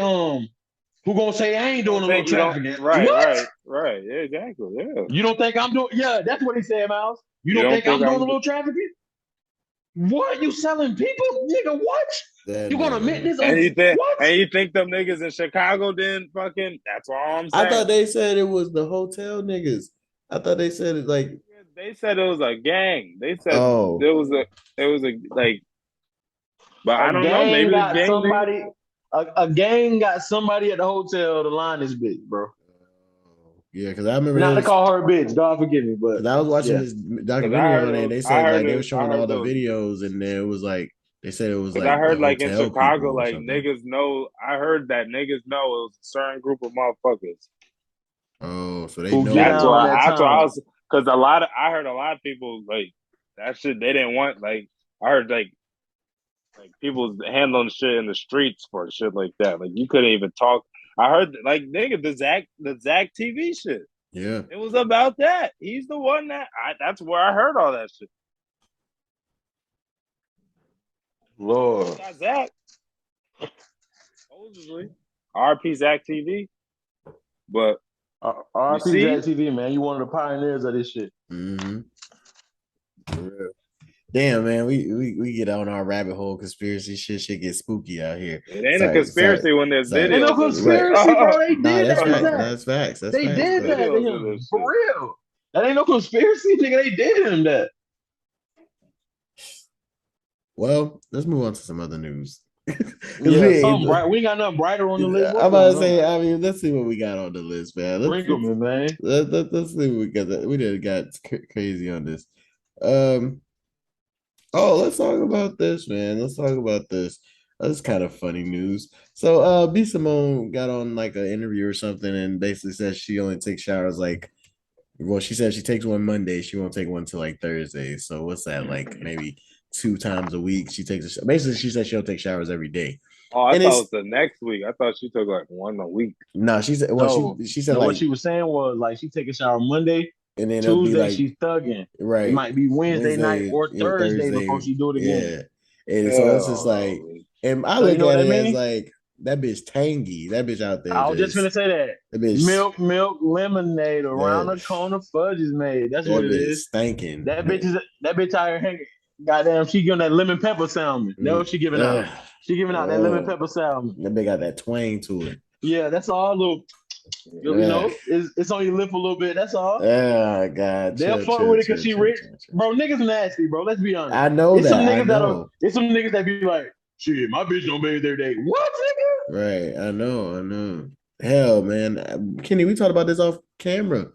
Who gonna say I ain't doing a little trafficking? Right. Yeah, exactly. Yeah. You don't think I'm doing? Yeah, that's what he said, Miles. You don't think I'm doing a little trafficking? What? You selling people, nigga? What? You gonna admit this? And you think them niggas in Chicago didn't fucking? That's all I'm saying. I thought they said it was the hotel niggas. I thought they said it like. They said it was a gang. They said it was a like. But I don't know. Maybe got somebody. A gang got somebody at the hotel to line this bitch, bro. Yeah, because I remember not to call her a bitch. God forgive me, but I was watching this documentary on it. And they said like they were showing all the videos, and then it was like they said it was like. I heard like in Chicago, like niggas know. I heard that niggas know it was a certain group of motherfuckers. Oh, so they know. That's why I was because I heard a lot of people like that shit. They didn't want like I heard like people handling shit in the streets for shit like that. Like you couldn't even talk. I heard like nigga the Zach TV shit. Yeah, it was about that. He's the one that's where I heard all that shit. Lord, not Zach. Supposedly, RP Zach TV, but RP Zach TV, man, you one of the pioneers of this shit. Mm-hmm. Damn, man, we get on our rabbit hole conspiracy shit get spooky out here. It ain't a conspiracy when there's videos. Ain't no conspiracy, bro. They did that's facts. They did that to him, for real. That ain't no conspiracy, nigga. They did him that. Well, let's move on to some other news. We ain't got nothing brighter on the list. I'm about to say, I mean, let's see what we got on the list, man. Let's see what we got. We did got crazy on this. Let's talk about this, man. Let's talk about this. That's kind of funny news. So, B. Simone got on like an interview or something, and basically says she only takes showers she said she takes one Monday. She won't take one till like Thursday. So, what's that like? Maybe 2 times a week. She takes basically. She said she'll take showers every day. Oh, I thought it was the next week. I thought she took like one a week. No, she said. Well, she said like what she was saying was like she take a shower Monday. And then Tuesday she's thugging. Right. It might be Wednesday night or Thursday before she do it again. Yeah. And so it's just like, and I look at it as like that bitch tangy. That bitch out there. I was just gonna say that. Milk, lemonade around the corner, fudge is made. That's what it is. Stinking. That bitch out here hanging. Goddamn, she giving that lemon pepper salmon. That's what she giving out. She giving out that lemon pepper salmon. That bitch got that twang to it. Yeah, that's all. Little. You know, it's on your lip a little bit. That's all. Yeah, God. They'll fuck with it because she rich. Bro, niggas nasty, bro. Let's be honest. I know it's that. It's some niggas that be like, shit, my bitch don't bathe every day. What, nigga? Right. I know. Hell, man. Kenny, we talked about this off camera.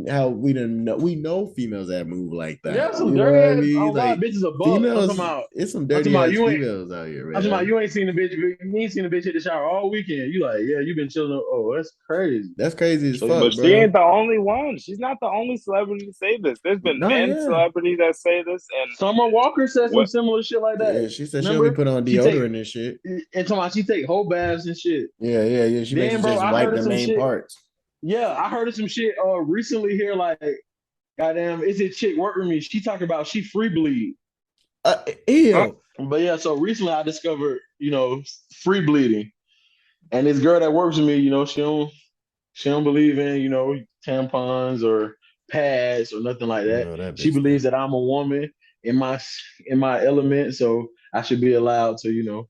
How we know females that move like that. Yeah, some dirty ass. Like, bitches are females. It's some dirty ass females out here. I'm talking about you ain't seen the bitch. You ain't seen the bitch hit the shower all weekend. You like, yeah, you been chilling. Oh, that's crazy. That's crazy as fuck. But she ain't the only one. She's not the only celebrity to say this. There's been celebrities that say this, and Summer Walker said some similar shit like that. Yeah, she said she'll be put on deodorant and shit. And talking about she take whole baths and shit. Yeah. She basically just wipe the main parts. Yeah, I heard of some shit recently here. Like, goddamn, it's a chick work with me. She talking about she free bleed. Ew. But yeah, so recently I discovered, free bleeding, and this girl that works with me, she don't believe in, tampons or pads or nothing like that. That she believes that I'm a woman in my element, so I should be allowed to,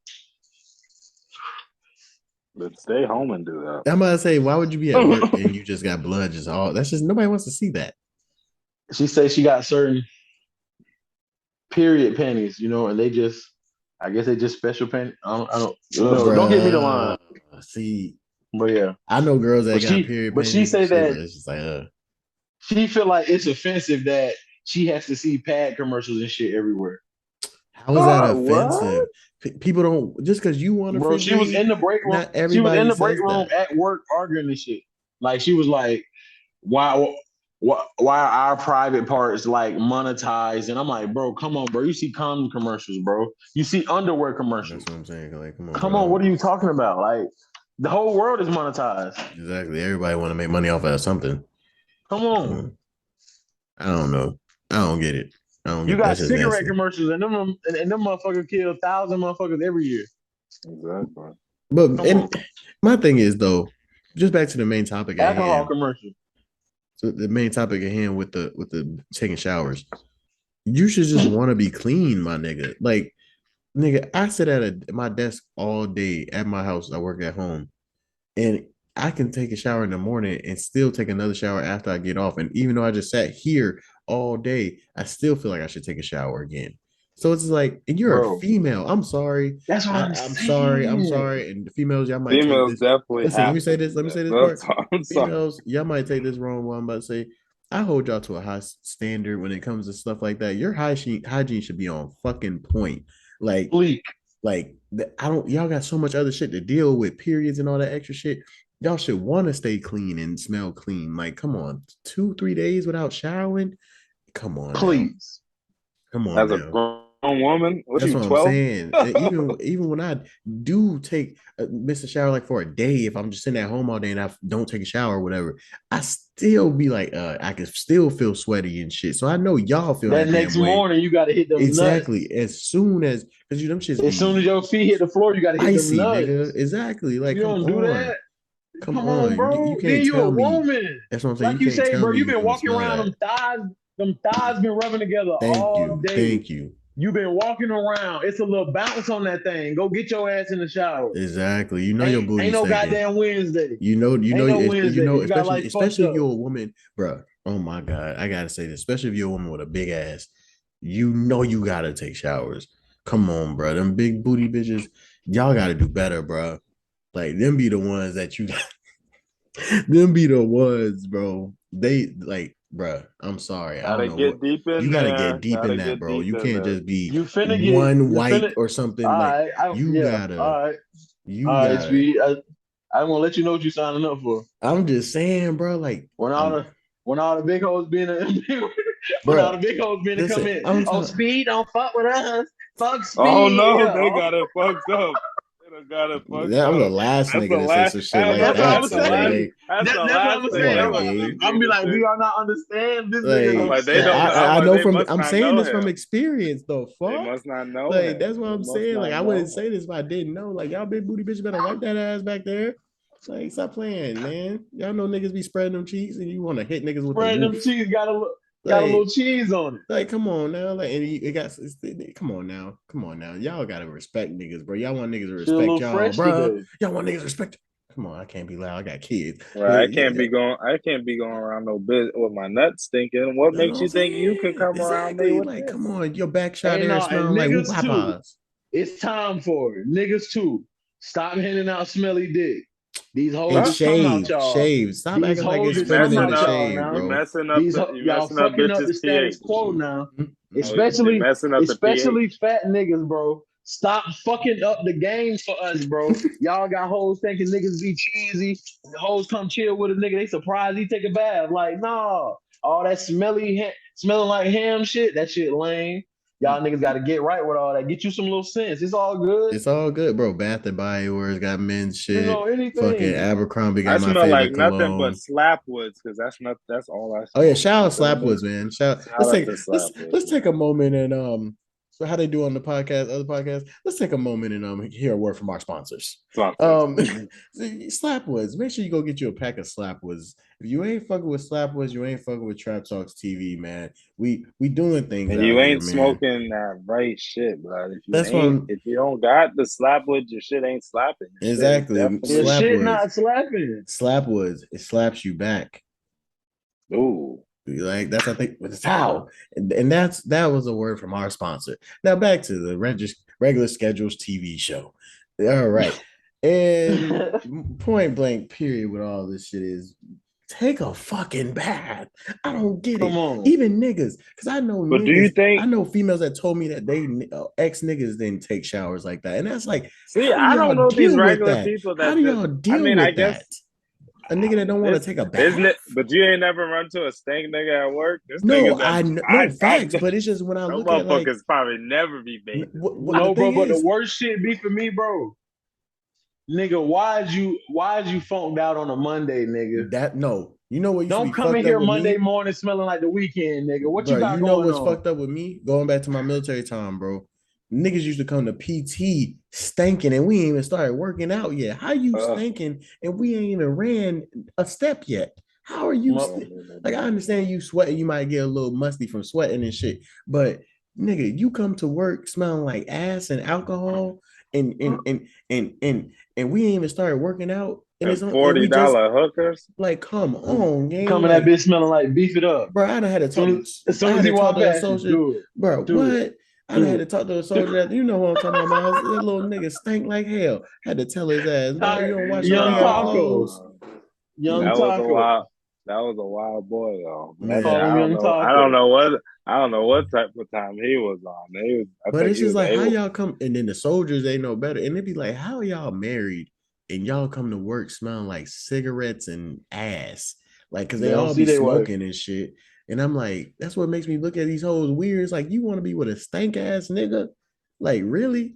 But stay home and do that. I'm about to say, why would you be at work and you just got blood just all? That's just nobody wants to see that. She says she got certain period panties, and I guess they just special panties. I don't don't get me the line. See, but yeah, I know girls that got period panties. But she say that it's just like, she feel like it's offensive that she has to see pad commercials and shit everywhere. How is that offensive? People don't just because you want to. Bro, she was in the break room. She was in the break room at work arguing this shit. Like she was like, "Why are our private parts like monetized?" And I'm like, "Bro, come on, bro. You see condom commercials, bro. You see underwear commercials. That's what I'm saying. Like, come on. What are you talking about? Like, the whole world is monetized. Exactly. Everybody want to make money off of something. Come on. I don't know. I don't get it. You got cigarette commercials, and them motherfuckers kill 1,000 motherfuckers every year. Exactly. But my thing is though, just back to the main topic. Alcohol commercial. So the main topic at hand with the taking showers. You should just want to be clean, my nigga. Like, nigga, I sit at my desk all day at my house. I work at home, and I can take a shower in the morning and still take another shower after I get off. And even though I just sat here all day, I still feel like I should take a shower again. So it's like, and you're a female. I'm sorry. That's what I'm saying. I'm sorry. And the females, y'all might females definitely. Listen, let me say this part. Females, y'all might take this wrong. What I'm about to say. I hold y'all to a high standard when it comes to stuff like that. Your hygiene should be on fucking point. Like, y'all got so much other shit to deal with, periods and all that extra shit. Y'all should want to stay clean and smell clean. Like, come on, 2-3 days without showering. Come on, please. Come on, as a grown woman. That's what 12? I'm saying. even when I do miss a shower like for a day, if I'm just sitting at home all day and I don't take a shower or whatever, I still be like, I can still feel sweaty and shit. So I know y'all feel that next morning. You got to hit them exactly nuts. As soon as because them shits. As soon as your feet hit the floor, you got to hit them nuts. Nigga. Exactly. Like, you don't do that. Come on, bro. You can't you tell a woman. Me. That's what I'm saying. Like you say, bro, you've been walking around them thighs been rubbing together all day. Thank you. You've been walking around. It's a little bounce on that thing. Go get your ass in the shower. Exactly. You know your booty. Ain't no goddamn Wednesday. You know, Wednesday. especially if you're a woman, bro. Oh my God. I gotta say this, especially if you're a woman with a big ass, you know you gotta take showers. Come on, bro. Them big booty bitches, y'all gotta do better, bro. Like, them be the ones that you got. Them be the ones, bro. They like, bro. I'm sorry. I don't know. You gotta get deep in that, bro. You can't just be one white or something. Like, you gotta. All right. I'm gonna let you know what you're signing up for. I'm just saying, bro. Like, when all the big hoes being all the big hoes being to come in. Speed, don't fuck with us. Fuck Speed. Oh no, they got it fucked up. I'm the last nigga that says some shit like that. That's what I'm saying. I'm be like, do y'all not understand this? I know I'm saying this from experience though. Fuck. They must not know. Like, that's what I'm saying. Like, I wouldn't say this if I didn't know. Like, y'all big booty bitch better wipe that ass back there. Like, stop playing, man. Y'all know niggas be spreading them cheeks and you want to hit niggas with spreading them cheeks. Got a little cheese on it. Like, come on now. Like, and come on now. Y'all gotta respect niggas, bro. Y'all want niggas to respect y'all, bro. Y'all want niggas to respect. Come on, I can't be loud. I got kids. Right, I can't be going around no bit with my nuts stinking. What makes you think you can come around me with like, come on, your back shot there smelling like Popeyes. It's time for it. Niggas too. Stop handing out smelly dick. These hoes shave. Stop acting like it's feminine to shave, bro. Y'all fucking up the status quo now. Especially fat niggas, bro. Stop fucking up the game for us, bro. Y'all got hoes thinking niggas be cheesy. The hoes come chill with a nigga. They surprised he take a bath. Like, nah. All that smelling like ham shit, that shit lame. Y'all niggas got to get right with all that. Get you some little sense. It's all good. It's all good, bro. Bath and Body Works got men's shit. Anything. Fucking Abercrombie got my favorite cologne. I smell like cologne. nothing but Slapwoods because that's all I. Oh yeah, shout out Slapwoods, man. Let's take a moment and So how they do on the podcast, other podcasts. Let's take a moment and hear a word from our sponsors. Slapwoods. Make sure you go get you a pack of Slapwoods. If you ain't fucking with Slapwoods, you ain't fucking with Trap Talks TV, man. We doing things. And you ain't smoking that right shit, bro. If you don't got the Slapwoods, your shit ain't slapping. Exactly. Your shit not slapping. Slapwoods, it slaps you back. Ooh. Like that's I think with how and that was a word from our sponsor. Now back to the regular schedules TV show. All right, and point blank period with all this shit is take a fucking bath. I don't get it. On. Even niggas, because I know. But niggas, do you think I know females that told me that they ex niggas didn't take showers like that, and that's like, see, I don't know these regular people that. How do y'all deal with that? A nigga that don't want to take a bath. Isn't it? But you ain't never run to a stank nigga at work. No, facts. But it's just when I look at like, probably never be bathing. No, bro. But the worst shit be for me, bro. Nigga, why'd you funked out on a Monday, nigga? You know what? Don't come in here Monday morning smelling like the weekend, nigga. What you got going on? You know what's fucked up with me? Going back to my military time, bro. Niggas used to come to PT stinking and we ain't even started working out yet. How you stinking and we ain't even ran a step yet? How are you? Like, I understand you sweating, you might get a little musty from sweating and shit, but nigga, you come to work smelling like ass and alcohol and we ain't even started working out. And it's $40 hookers. Like, come on, gang. Coming that bitch smelling like beef it up. Bro, I done had to talk. As soon as he walked past, bro, what? I had to talk to a soldier. You know what I'm talking about. That little nigga stank like hell. Had to tell his ass, "Man, you don't wash your clothes." That was a wild boy though. I don't know what type of time he was on. But it's just like how y'all come, and then the soldiers they know better, and they be like, "How y'all married and y'all come to work smelling like cigarettes and ass?" Like, cause they all be smoking and shit. And I'm like, that's what makes me look at these hoes weird. It's like, you want to be with a stank ass nigga? Like, really?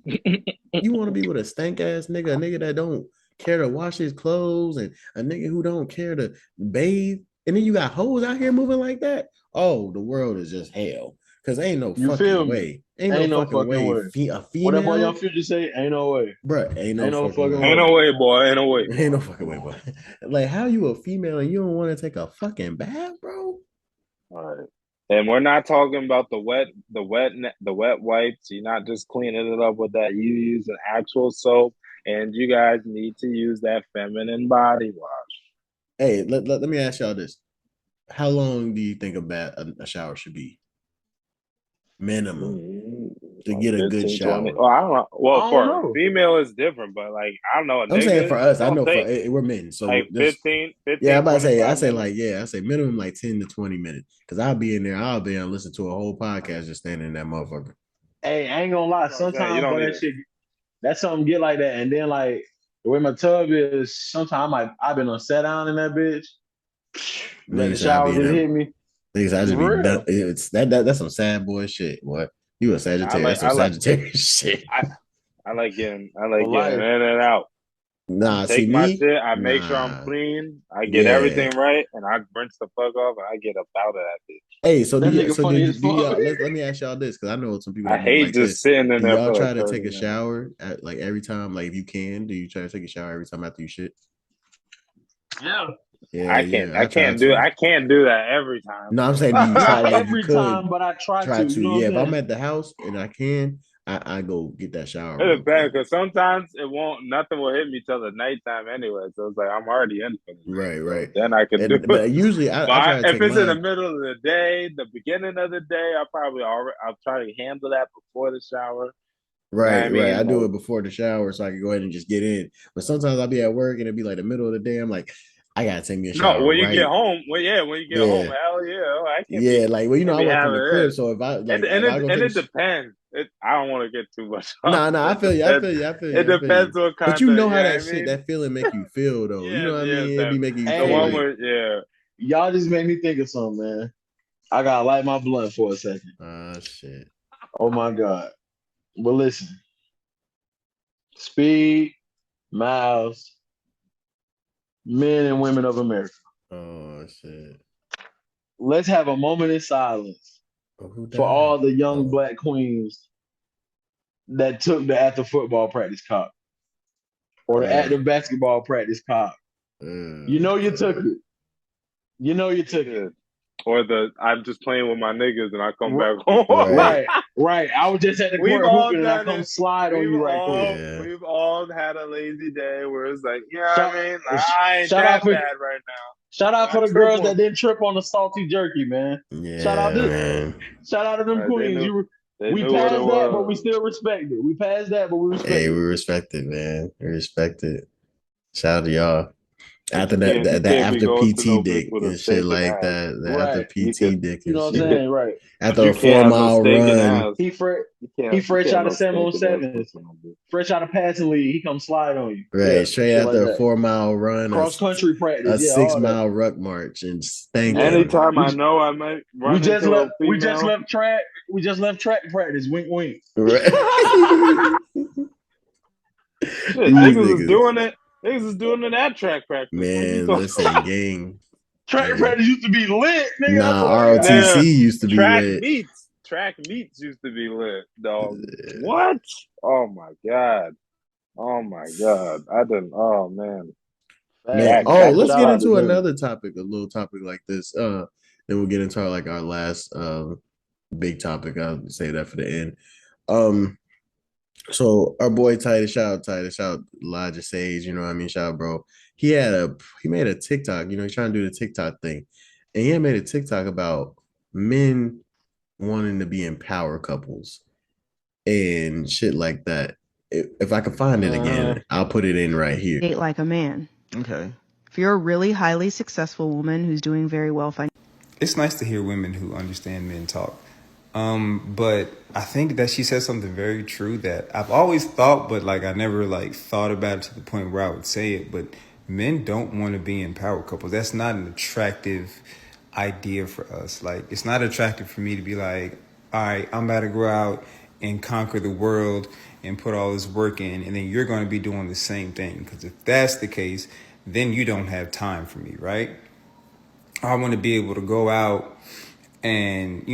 You want to be with a stank ass nigga, a nigga that don't care to wash his clothes, and a nigga who don't care to bathe? And then you got hoes out here moving like that? Oh, the world is just hell. Because ain't no fucking way. Ain't no fucking way. A female. What that boy Young Future say? Ain't no way. Bro, ain't no fucking way. Ain't no way, boy. Ain't no way. Ain't no fucking way, boy. Like, how you a female and you don't want to take a fucking bath, bro? All right. And we're not talking about the wet wipes. You're not just cleaning it up with that. You use an actual soap, and you guys need to use that feminine body wash. Hey, let me ask y'all this: how long do you think a shower should be? Minimum to get a good shower. 20. Oh, I don't know. Well, for a female is different, but like I don't know. I'm saying for us, I know we're men, so like 15. Yeah, I'm about to say. I say minimum like 10 to 20 minutes because I'll be in there. I'll be and listen to a whole podcast just standing in that motherfucker. Hey, I ain't gonna lie. Sometimes that's something get like that, and then like the way my tub is, sometimes I've been on set down in that bitch. Let the shower just hit me. Niggas, I just be it's that's some sad boy shit. What you a Sagittarius? Sagittarius shit. I like getting in and out. Nah, take my shit. I make sure I'm clean. I get everything right, and I rinse the fuck off, and I get up out of that bitch. Hey, so let me ask y'all this because I know some people. I hate just sitting in there. Y'all try to take a shower at like every time, like if you can. Do you try to take a shower every time after you shit? Yeah. Yeah, I can't do that every time. No, I'm saying do you try like every time, but I try to. You know if I'm at the house and I can, I go get that shower. It's bad because sometimes nothing will hit me till the nighttime anyway. So it's like I'm already in for it. Right. Then I can do it. But usually, if it's in the middle of the day, the beginning of the day, I'll try to handle that before the shower. Right. I do it before the shower so I can go ahead and just get in. But sometimes I'll be at work and it'll be like the middle of the day. I'm like, I gotta take me a shower. No, when you get home, hell yeah. I can't I work in the crib, so if I like, it depends. I don't want to get too much. Nah, I feel you. It depends what kind. But you know how that feeling make you feel though. You know what I mean? It be making you feel. Y'all just made me think of something, man. I gotta light my blunt for a second. Shit. Oh my God. But listen, speed, miles. Men and women of America. Oh shit. Let's have a moment in silence for all the young black queens that took the after football practice cop or the after basketball practice cop. You know you took it. You know you took it. Or I'm just playing with my niggas and I come back home. Right. I was just at the court hooping and I come slide on you right quick. Yeah. We've all had a lazy day where it's like, I ain't that bad right now. Shout out for the girls that didn't trip on the salty jerky, man. Yeah, shout out to them queens. We passed that, but we still respect it. We passed that, but we respect it. Hey, we respect it, man. We respect it. Shout out to y'all. After that after PT dick and shit like that. After PT dick and shit. You know what I'm saying? Right. After a 4-mile run. He fresh out of 707s. Fresh out of passing league. He come slide on you. Right. Straight after a 4-mile run. Cross country practice. A 6-mile ruck march and spank. Anytime I know I might run we just left track. We just left track practice. Wink wink. Right. Shit, niggas is doing it. Niggas is doing it at track practice. Man, listen, gang. Track practice used to be lit, nigga. Nah, ROTC used to be lit. Track meets used to be lit, dog. What? Oh my god. I didn't. Oh man. Let's get into another topic, a little topic like this. Then we'll get into our last big topic. I'll say that for the end. So our boy Titus, shout out Elijah Sage, you know what I mean? Shout out, bro. He made a TikTok, he's trying to do the TikTok thing. And he had made a TikTok about men wanting to be in power couples and shit like that. If I can find it again, I'll put it in right here. Date like a man. Okay. If you're a really highly successful woman who's doing very well financially. It's nice to hear women who understand men talk. But I think that she said something very true that I've always thought, but I never thought about it to the point where I would say it. But men don't want to be in power couples. That's not an attractive idea for us. It's not attractive for me to be like, all right, I'm about to go out and conquer the world and put all this work in, and then you're going to be doing the same thing. Because if that's the case, then you don't have time for me, right? I want to be able to go out and,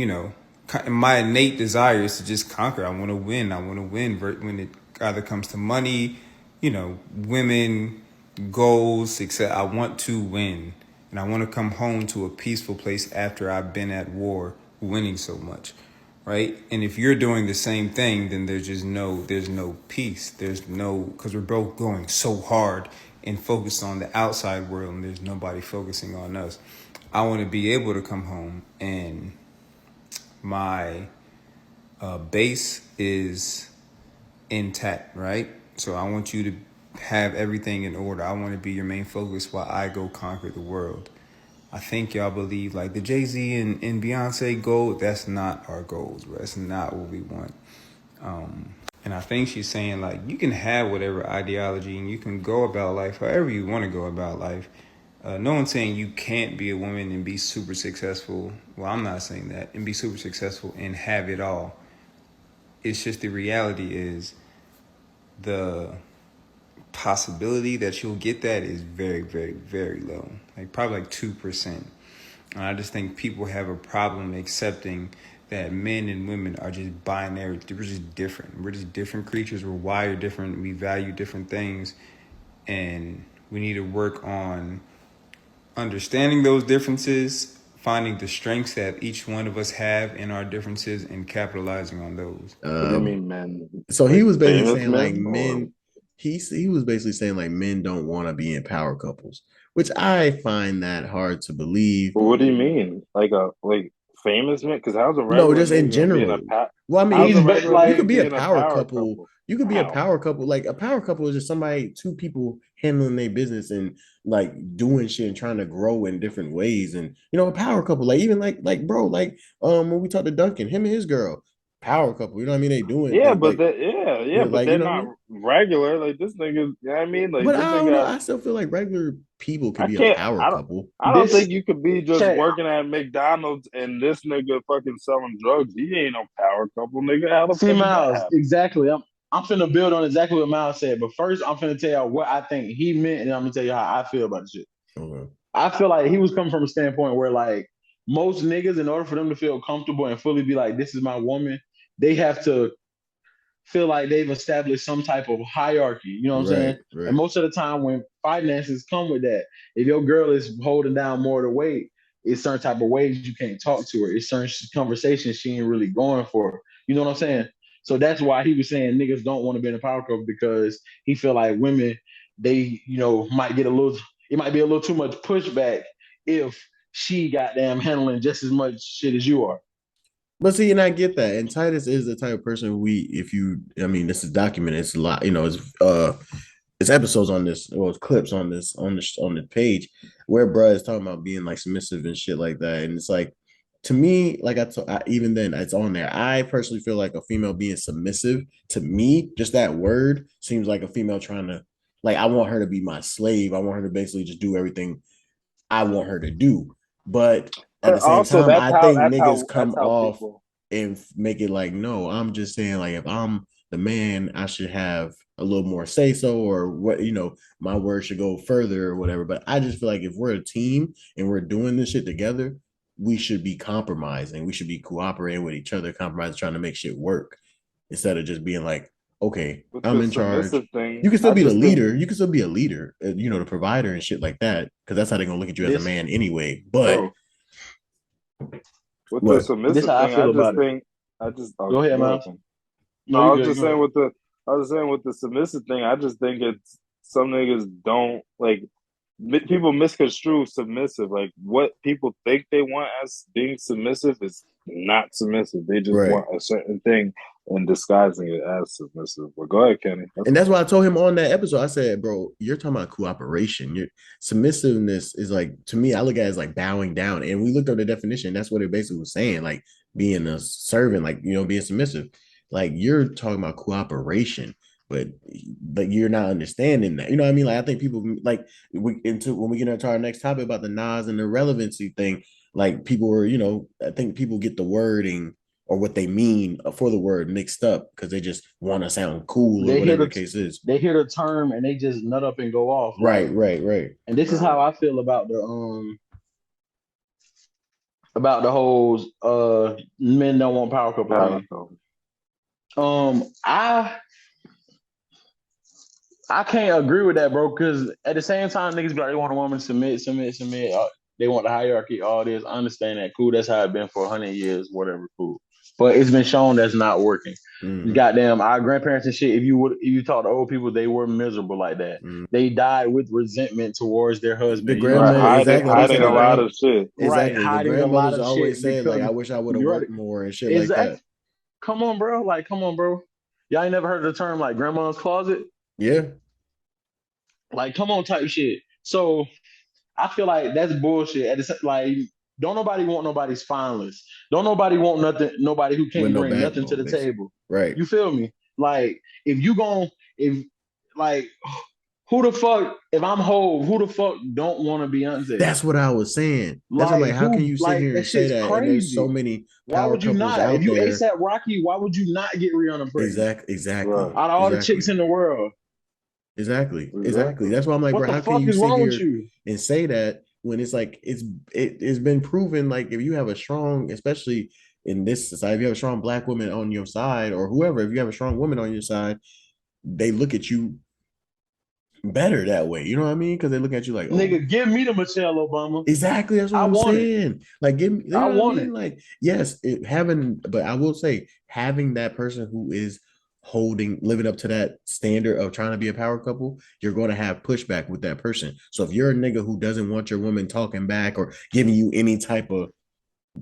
my innate desire is to just conquer. I want to win. When it either comes to money, women, goals, success. I want to win. And I want to come home to a peaceful place after I've been at war, winning so much. Right. And if you're doing the same thing, then there's no peace. Because we're both going so hard and focused on the outside world, and there's nobody focusing on us. I want to be able to come home and my base is intact, right? So I want you to have everything in order. I want to be your main focus while I go conquer the world. I think y'all believe the Jay-Z and Beyonce goal. That's not our goals, bro. That's not what we want. And I think she's saying you can have whatever ideology and you can go about life however you want to go about life. No one's saying you can't be a woman and be super successful. Well, I'm not saying that. And be super successful and have it all. It's just the reality is the possibility that you'll get that is very, very, very low. Probably 2%. And I just think people have a problem accepting that men and women are just binary. We're just different. We're just different creatures. We're wired different. We value different things. And we need to work on understanding those differences, finding the strengths that each one of us have in our differences, and capitalizing on those. What do you mean, men? So he was basically saying men. He was basically saying men don't want to be in power couples, which I find that hard to believe. Well, what do you mean? Famous men? Because how's a regular? No, just in general. Well, I mean, you could be a power couple. You could be a power couple. A power couple is just two people handling their business and doing shit and trying to grow in different ways. And a power couple, when we talked to Duncan, him and his girl, power couple. You know what I mean? They doing but they're not regular. This nigga. You know what I mean? But I don't know. I still feel like regular people can be a power couple. I don't think you could be just working at McDonald's and this nigga fucking selling drugs. He ain't no power couple, nigga. How the fuck Miles, exactly. I'm finna build on exactly what Miles said, but first I'm finna tell y'all what I think he meant, and I'm gonna tell you how I feel about the shit. Okay. I feel like he was coming from a standpoint where most niggas, in order for them to feel comfortable and fully be this is my woman, they have to feel like they've established some type of hierarchy. You know what I'm saying? Right. And most of the time, when finances come with that, if your girl is holding down more of the weight, it's certain type of ways you can't talk to her. It's certain conversations she ain't really going for. You know what I'm saying? So that's why he was saying niggas don't want to be in a power couple, because he feel like women, they, might get a little, it might be a little too much pushback if she goddamn handling just as much shit as you are. But see, and I get that. And Titus is the type of person this is documented. It's a lot, it's episodes on this, well, it's clips on the page where bruh is talking about being like submissive and shit like that. And it's like, to me, like even then it's on there. I personally feel like a female being submissive, to me, just that word seems like a female trying to, like, I want her to be my slave. I want her to basically just do everything I want her to do. But at the same time, I think niggas come off and make it like, no, I'm just saying, like, if I'm the man, I should have a little more say so, or what, my word should go further or whatever. But I just feel like if we're a team and we're doing this shit together, we should be compromising. We should be cooperating with each other, compromising, trying to make shit work, instead of just being like, okay, I'm in charge. You can still be the leader. You can still be a leader, the provider and shit like that, because that's how they're gonna look at you as a man anyway. But with the submissive thing, I just go ahead, man. No, I was just saying with the submissive thing, I just think it's some niggas don't like. People misconstrue submissive. Like, what people think they want as being submissive is not submissive. They just want a certain thing and disguising it as submissive. But go ahead, Kenny. That's why I told him on that episode, I said, bro, you're talking about cooperation. Submissiveness is like, to me, I look at it as like bowing down. And we looked up the definition. That's what it basically was saying, like being a servant, like, being submissive. Like, you're talking about cooperation. But you're not understanding that. You know what I mean? Like, I think people, like, when we get into our next topic about the Nas and the relevancy thing, like, people were, I think people get the wording or what they mean for the word mixed up because they just want to sound cool or whatever the case is. They hear the term and they just nut up and go off. Right. And this is how I feel about the whole men don't want power couple thing. I can't agree with that, bro, because at the same time, niggas be like, they want a woman to submit. They want the hierarchy, all this. I understand that. Cool. That's how it's been for 100 years, whatever, cool. But it's been shown that's not working. Goddamn, our grandparents and shit, if you talk to old people, they were miserable like that. They died with resentment towards their husband. The grandma hiding a lot of shit. Exactly. Right, the grandmothers always say, like, I wish I would have worked more and shit like that. Come on, bro. Y'all ain't never heard of the term, like, grandma's closet? Yeah. Like, come on, type shit. So I feel like that's bullshit. Like, don't nobody want nobody's finalist. Don't nobody want nobody who can't bring nothing to the table. Right. You feel me? Like, who the fuck, if I'm whole, who the fuck don't want to Beyonce? That's what I was saying. That's like how can you sit here and say that? And there's so many why would you not? If you ASAP Rocky, why would you not get Rihanna pregnant? Exactly. Out of all the chicks in the world. Exactly. That's why I'm like, bro, how can you sit here and say that when it's like it's been proven, like, if you have a strong, especially in this society, if you have a strong black woman on your side, or whoever, if you have a strong woman on your side, they look at you better that way. You know what I mean? Because they look at you like, nigga, give me the Michelle Obama. Exactly. That's what I'm saying. Like, give me. I want it. Like, yes, but I will say, having that person who is living up to that standard of trying to be a power couple, you're going to have pushback with that person. So if you're a nigga who doesn't want your woman talking back or giving you any type of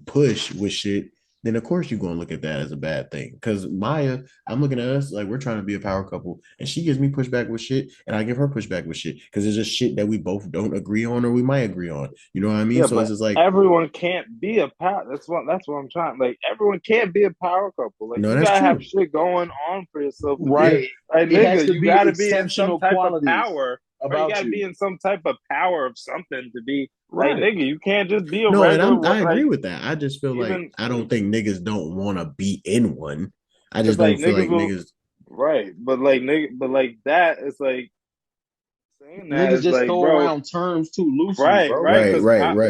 push with shit, then of course you're going to look at that as a bad thing. Because Maya, I'm looking at us like we're trying to be a power couple, and she gives me pushback with shit, and I give her pushback with shit, because there's just shit that we both don't agree on, or we might agree on. You know what I mean? Yeah, so it's just like, everyone can't be a power. That's what I'm trying. Like, everyone can't be a power couple. Like, no, you gotta have shit going on for yourself, right? Like, nigga, you gotta be in some type of power. Or you gotta be in some type of power of something to be right. Like, nigga, you can't just be a regular. And I agree with that. I just feel like I don't think niggas don't want to be in one. I just don't feel like niggas. Right, but like that is like saying that niggas just throw around terms too loosely. Right.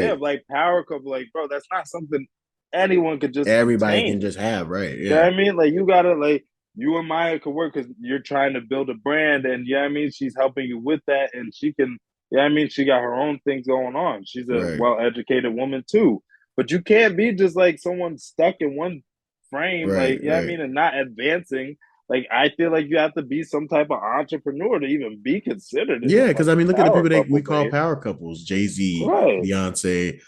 Yeah, like power couple, like, bro, that's not something anyone could just. Everybody can just have, right? Yeah. You know what I mean? Like, you gotta, like, you and Maya could work because you're trying to build a brand, and I mean, she's helping you with that, and she can, I mean, she got her own things going on. She's a well-educated woman too, but you can't be just like someone stuck in one frame, like I mean, and not advancing. Like I feel like you have to be some type of entrepreneur to even be considered. Yeah, because I mean, look at the people we call power couples: Jay-Z, Beyonce,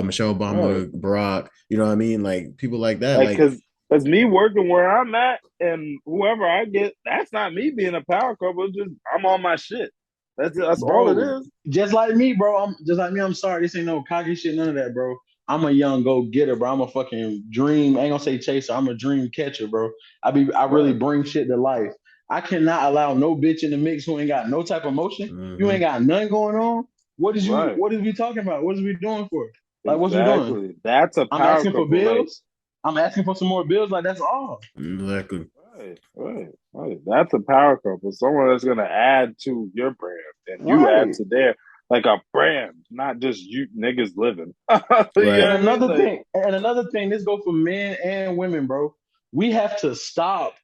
Michelle Obama, Barack. You know what I mean? Like people like that. Like because me working where I'm at and whoever I get, that's not me being a power couple. It's just I'm on my shit. That's all it is. Just like me, bro. I'm sorry. This ain't no cocky shit. None of that, bro. I'm a young go getter, bro. I'm a fucking dream. I ain't gonna say chaser. I'm a dream catcher, bro. I really bring shit to life. I cannot allow no bitch in the mix who ain't got no type of motion. Mm-hmm. You ain't got nothing going on. What is we talking about? What is we doing for? Like, what's we doing? That's a power. I'm asking for bills. I'm asking for some more bills. Like, that's all. Exactly. Right. That's a power couple. Someone that's gonna add to your brand and you add to their. Like a brand, not just you niggas living. And another thing, this goes for men and women, bro. We have to stop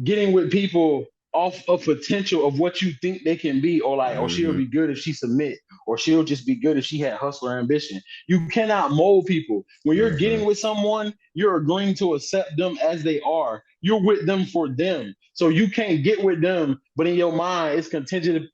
getting with people off of potential of what you think they can be, or like, oh, she'll be good if she submit, or she'll just be good if she had hustler ambition. You cannot mold people. When you're getting with someone, you're agreeing to accept them as they are. You're with them for them. So you can't get with them, but in your mind, it's contingent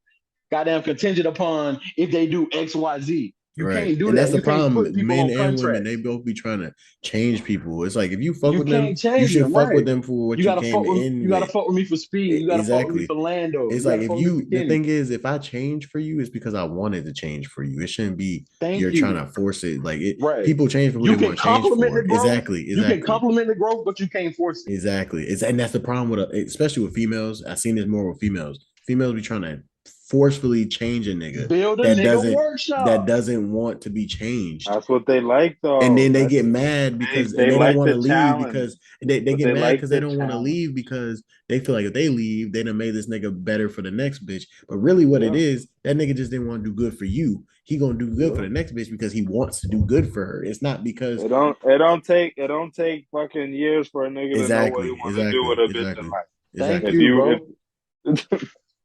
upon if they do X, Y, Z. You can't do that. That's the problem. Men and women, they both be trying to change people. It's like if you fuck with them, you should fuck with them for what you came in. You gotta fuck with me for speed. You gotta fuck with me for Lando. It's like the thing is, if I change for you, it's because I wanted to change for you. It shouldn't be you're trying to force it. Like people change for who they want to change for. Exactly. You can compliment the growth, but you can't force it. Exactly. And that's the problem with especially with females. I've seen this more with females. Females be trying to forcefully change a nigga that doesn't want to be changed. That's what they like though. And then they get mad because they don't want to leave because they get mad because they don't want to leave because they feel like if they leave, they done made this nigga better for the next bitch. But really what it is, that nigga just didn't want to do good for you. He gonna do good for the next bitch because he wants to do good for her. It's not because it don't take fucking years for a nigga to know what he wants to do with a bitch in life. Thank you, bro.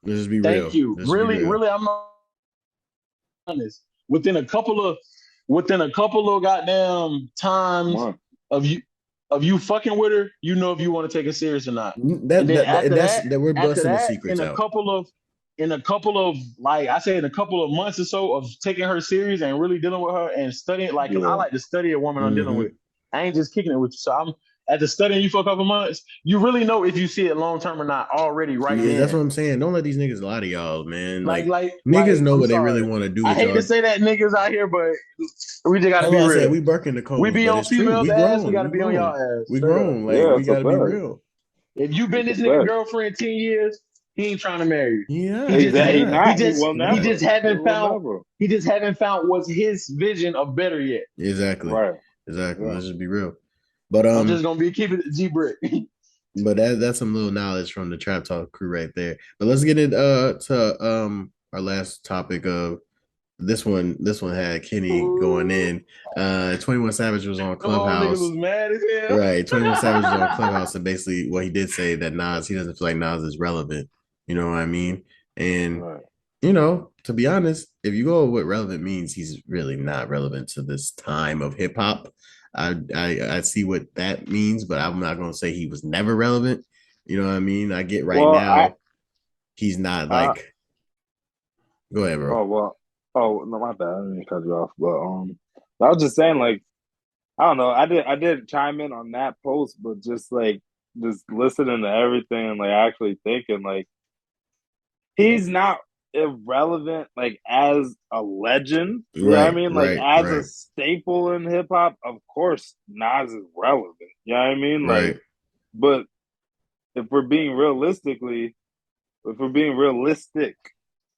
Let's just be real. Thank you. Really, I'm not honest. Within a couple of goddamn times of you fucking with her, you know if you want to take it serious or not. That we're busting the secrets out. In a couple of like I say, in a couple of months or so of taking her serious and really dealing with her and studying, I like to study a woman I'm dealing with. I ain't just kicking it with you. So I'm after studying you for a couple months, you really know if you see it long term or not already right there. That's what I'm saying. Don't let these niggas lie to y'all, man. Like niggas know what they really want to do. I hate to say that niggas out here, but we just gotta be real. Said, we burking the code. We be on females' ass. We gotta be on y'all ass. We grown. Like we gotta be real. If you been this nigga girlfriend 10 years, he ain't trying to marry you. Yeah, he just haven't found what's his vision of better yet. Exactly. Let's just be real. But I'm just gonna keeping it G-Brick. But that's some little knowledge from the Trap Talk crew right there. But let's get into our last topic of this one. This one had Kenny going in. 21 Savage was on Clubhouse. Was mad as hell. Right. 21 Savage was on Clubhouse, and basically he did say that he doesn't feel like Nas is relevant. You know what I mean? And you know, to be honest, if you go with what relevant means, he's really not relevant to this time of hip hop. I see what that means, but I'm not going to say he was never relevant. You know what I mean? I get now he's not like. Go ahead, bro. No, my bad. I didn't cut you off, but I was just saying, like, I don't know. I did chime in on that post, but just listening to everything and like actually thinking, like, he's not irrelevant like as a legend, you know what I mean? Like as a staple in hip hop, of course Nas is relevant. You know what I mean? Like but if we're being realistic,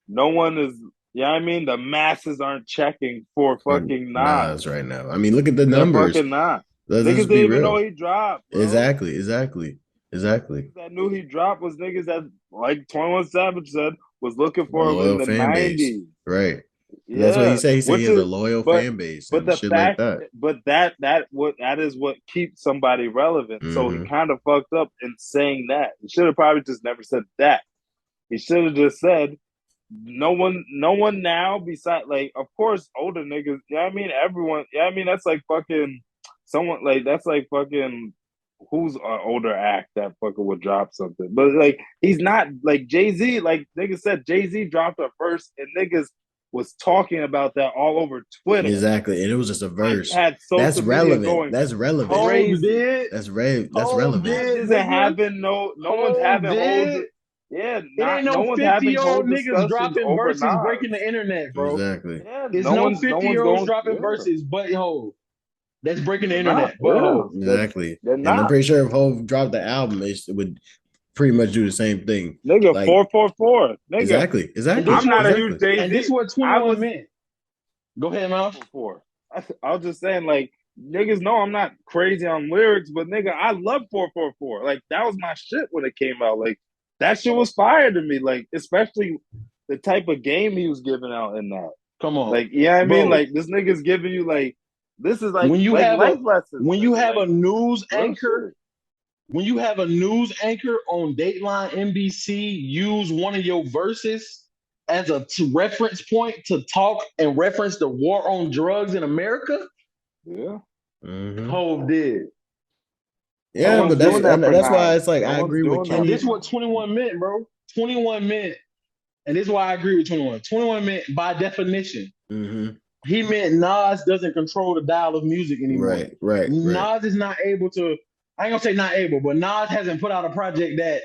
no one is, you know what I mean? The masses aren't checking for fucking Nas right now. I mean, look at the numbers. Fucking Nas. Niggas didn't even know he dropped. Bro. Exactly. Niggas that knew he dropped was niggas that, like 21 Savage said, was looking for him in the 90s. Right. Yeah, that's what he said. He said he has a loyal fan base and shit like that. But that is what keeps somebody relevant. Mm-hmm. So he kind of fucked up in saying that. He should have probably just never said that. He should have just said, no one now besides, like, of course, older niggas. Yeah, I mean everyone. Yeah, I mean that's like fucking someone, like that's like fucking who's an older act that fucking would drop something. But like he's not like Jay-Z. Like niggas said, Jay-Z dropped a verse and niggas was talking about that all over Twitter. Exactly, and it was just a verse. That's relevant. That's relevant. Crazy. That's relevant. That doesn't happen. No one's having holds. Yeah, it ain't no 50-year-old niggas dropping verses breaking the internet, bro. Exactly. Yeah, it's no 50-year-olds dropping verses, but Hov. That's breaking the internet. Exactly. And I'm pretty sure if Hov dropped the album, it would pretty much do the same thing. Nigga, like, 444. Nigga. Exactly. I'm not a huge Jay-Z. And this is what 21 meant. Go ahead, Mouse. I was just saying, like, niggas know I'm not crazy on lyrics, but nigga, I love 444. Like, that was my shit when it came out. Like, that shit was fire to me. Like, especially the type of game he was giving out in that. Come on. Like, yeah, I mean, like, this nigga's giving you, like, this is like when you like have life lessons. When you have a news anchor, when you have a news anchor on Dateline NBC use one of your verses as a reference point to talk and reference the war on drugs in America, Hov did. Yeah, but that's why it's like I agree with Kenny. This is what 21 meant, bro. 21 meant, and this is why I agree with 21. 21 meant by definition. He meant Nas doesn't control the dial of music anymore. Right. Nas is not able to. I ain't gonna say not able, but Nas hasn't put out a project that